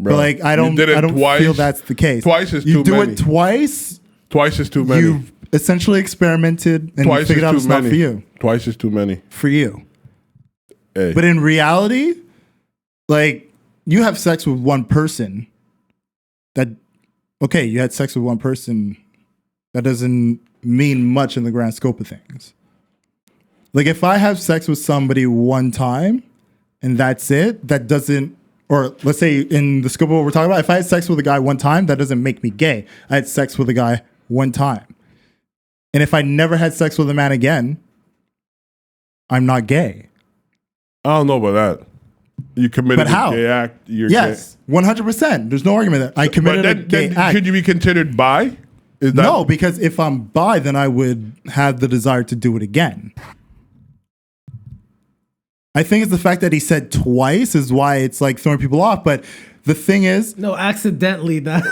Bro, but like I don't feel that's the case. Twice is you too many. You do it twice. Twice is too many. You've essentially experimented and you figured out it's not for you. Twice is too many. For you. Hey. But in reality, like you have sex with one person you had sex with one person. That doesn't mean much in the grand scope of things. Like if I have sex with somebody one time and that's it, that doesn't, or let's say in the scope of what we're talking about, if I had sex with a guy one time, that doesn't make me gay. I had sex with a guy one time. And if I never had sex with a man again, I'm not gay. I don't know about that. You committed a gay act. Yes, 100%. There's no argument that I committed a gay act. Could you be considered bi? No, because if I'm bi, then I would have the desire to do it again. I think it's the fact that he said twice is why it's like throwing people off. But the thing is, No, accidentally. Not.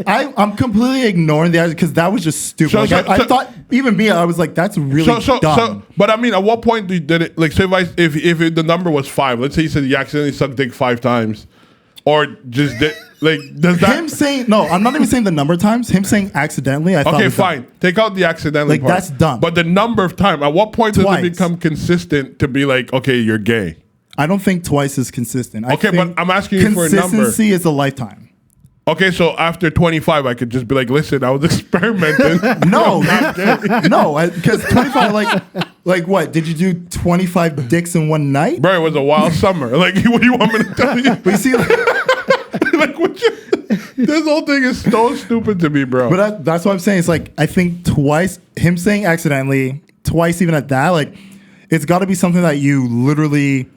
I'm completely ignoring the because that was just stupid. I thought even me, I was like, that's really dumb. But I mean, at what point did it like? So if the number was 5, let's say you said you accidentally sucked dick 5 times, or just like does that him saying no? I'm not even saying the number of times. Him saying accidentally. I thought okay, fine. Dumb. Take out the accidentally. Like part. that's dumb. But the number of time. At what point does Twice. it become consistent to be like, okay, you're gay? I don't think twice is consistent. Okay, but I'm asking you for a number. Consistency is a lifetime. Okay, so after 25, I could just be like, listen, I was experimenting. No, because 25, like what? Did you do 25 dicks in one night? Bro, it was a wild summer. Like, what do you want me to tell you? But you see, Like, this whole thing is so stupid to me, bro. But that's what I'm saying. It's like, I think twice, him saying accidentally, twice even at that, like, it's got to be something that you literally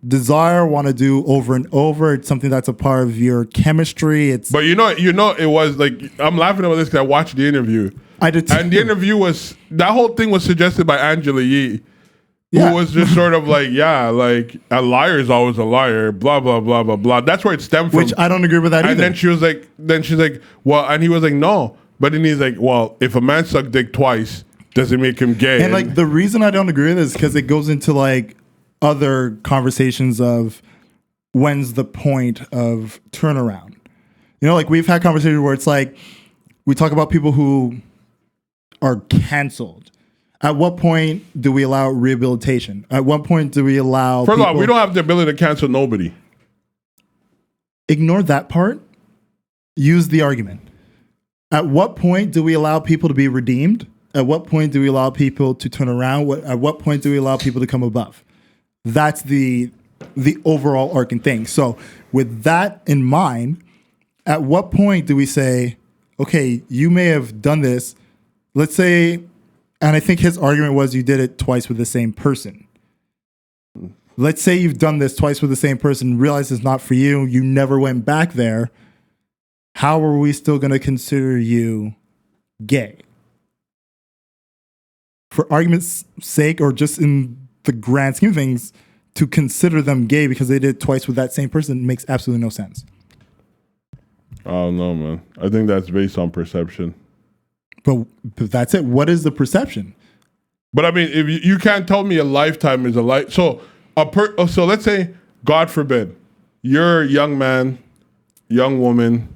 desire, want to do over and over. It's something that's a part of your chemistry. But you know, it was like, I'm laughing about this because I watched the interview. I did too. And the interview was, that whole thing was suggested by Angela Yee, Yeah. who was just sort of like, yeah, like a liar is always a liar, blah, blah, blah, blah, blah. That's where it stemmed from. Which I don't agree with that and either. then she's like, well, and he was like, no. But then he's like, well, if a man sucked dick twice, does it make him gay? And like the reason I don't agree with this is because it goes into like other conversations of when's the point of turnaround. You know, like we've had conversations where it's like we talk about people who are canceled. At what point do we allow rehabilitation? At what point do we allow First of all, we don't have the ability to cancel nobody. Ignore that part. Use the argument. At what point do we allow people to be redeemed? At what point do we allow people to turn around? At what point do we allow people to come above? That's the overall arcing thing. So with that in mind, at what point do we say, okay, you may have done this, let's say, and I think his argument was you did it twice with the same person. Let's say you've done this twice with the same person, realize it's not for you, you never went back there. How are we still going to consider you gay? For argument's sake, or just in the grand scheme of things, to consider them gay because they did it twice with that same person makes absolutely no sense. I don't know, man. I think that's based on perception. But that's it. What is the perception? But I mean, if you can't tell me a lifetime is a life. So so let's say, God forbid, you're a young man, young woman,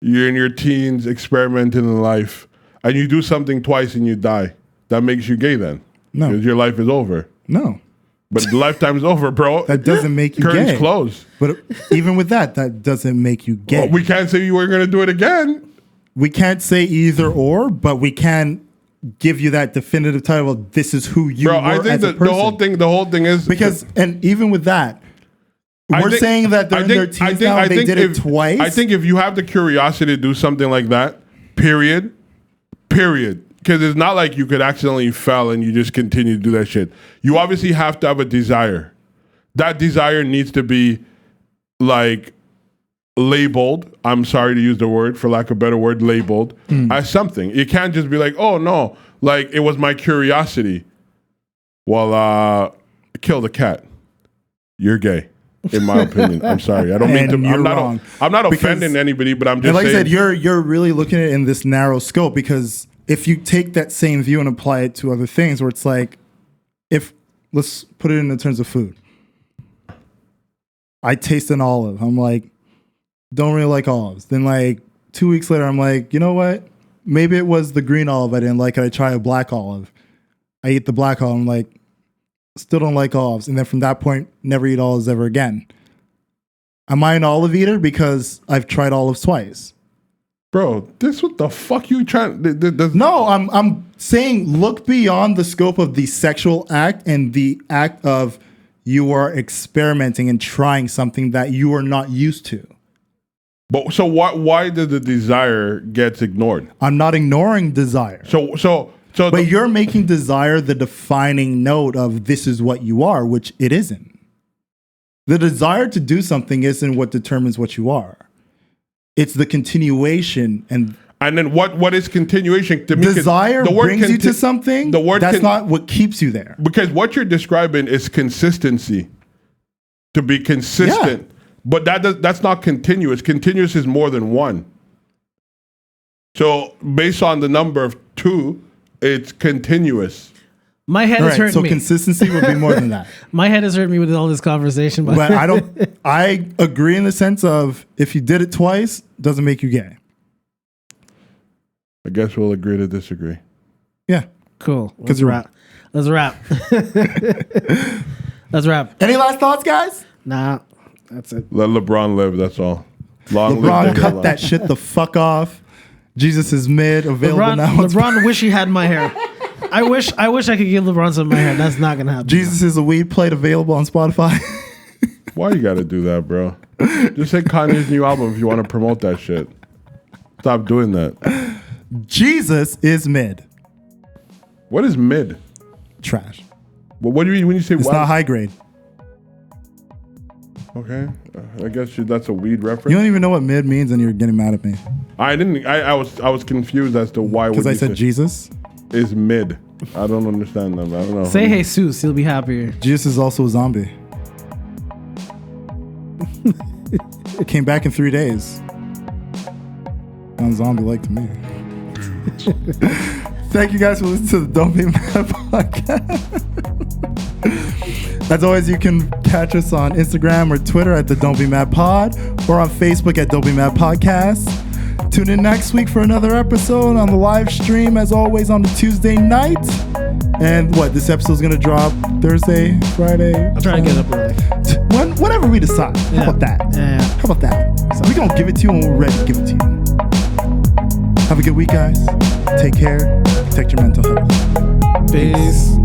you're in your teens, experimenting in life, and you do something twice and you die. That makes you gay then? No. Because your life is over. No. But the lifetime's over, bro. That doesn't make you Curtains gay. closed. But even with that doesn't make you gay. Well, we can't say you were going to do it again. We can't say either or, but we can give you that definitive title of this is who you Bro, were I think as a person. the whole thing is Because, and even with that, we're saying that they're in their teens now and they did it twice. I think if you have the curiosity to do something like that, period, because it's not like you could accidentally fell and you just continue to do that shit. You obviously have to have a desire. That desire needs to be like labeled. I'm sorry to use the word, for lack of a better word, labeled as something. It can't just be like, oh no, like it was my curiosity. Well, kill the cat. You're gay. In my opinion, I'm sorry. I don't mean to. I'm not offending anybody, but I'm just like saying. I said, you're really looking at it in this narrow scope because if you take that same view and apply it to other things, where it's like, if let's put it in the terms of food, I taste an olive. I'm like, don't really like olives. Then like 2 weeks later, I'm like, you know what? Maybe it was the green olive I didn't like. I try a black olive. I eat the black olive. I'm like, still don't like olives. And then from that point, never eat olives ever again. Am I an olive eater because I've tried olives twice? Bro, this what the fuck you trying? No, I'm saying look beyond the scope of the sexual act and the act of you are experimenting and trying something that you are not used to. But so why did the desire gets ignored? I'm not ignoring desire. But you're making desire the defining note of this is what you are, which it isn't. The desire to do something isn't what determines what you are. It's the continuation and And then what is continuation? To me, 'cause Desire brings you to something. The word that's not what keeps you there. because what you're describing is consistency. To be consistent, but that's not continuous. Continuous is more than one. So based on the number of 2, it's continuous. My head is hurting so me. consistency would be more than that. My head is hurting me with all this conversation. But I agree in the sense of if you did it twice, doesn't make you gay. I guess we'll agree to disagree. Yeah. Cool. Let's wrap. Let's wrap. Let's wrap. Any last thoughts, guys? Nah, that's it. Let LeBron live. That's all. Long LeBron, live cut LeBron. that shit the fuck off. Jesus is mid, available now. LeBron wish he had my hair. I wish I could give LeBron some of my hair. That's not gonna happen. Jesus is a weed plate available on Spotify. Why you gotta do that, bro? Just say Kanye's new album if you want to promote that shit. Stop doing that. Jesus is mid. What is mid? Trash. Well, what do you mean when you say It's not high grade. Okay, I guess that's a weed You reference. don't even know what mid means, and you're getting mad at me I didn't. I was confused as to why. because would I you said say Jesus. is mid. I don't understand that. I don't know. Say Jesus, he'll be happier. Jesus is also a zombie. Came back in 3 days. Sounds zombie-like to me. Thank you guys for listening to the Don't Be Mad podcast. As always, you can catch us on Instagram or Twitter at the Don't Be Mad Pod or on Facebook at Don't Be Mad Podcast. Tune in next week for another episode on the live stream, as always, on the Tuesday night. And this episode's going to drop Thursday, Friday? I'll try to get up early. Whenever we decide. How about that? Yeah. How about that? So we're going to give it to you when we're ready to give it to you. Have a good week, guys. Take care. Protect your mental health. Peace.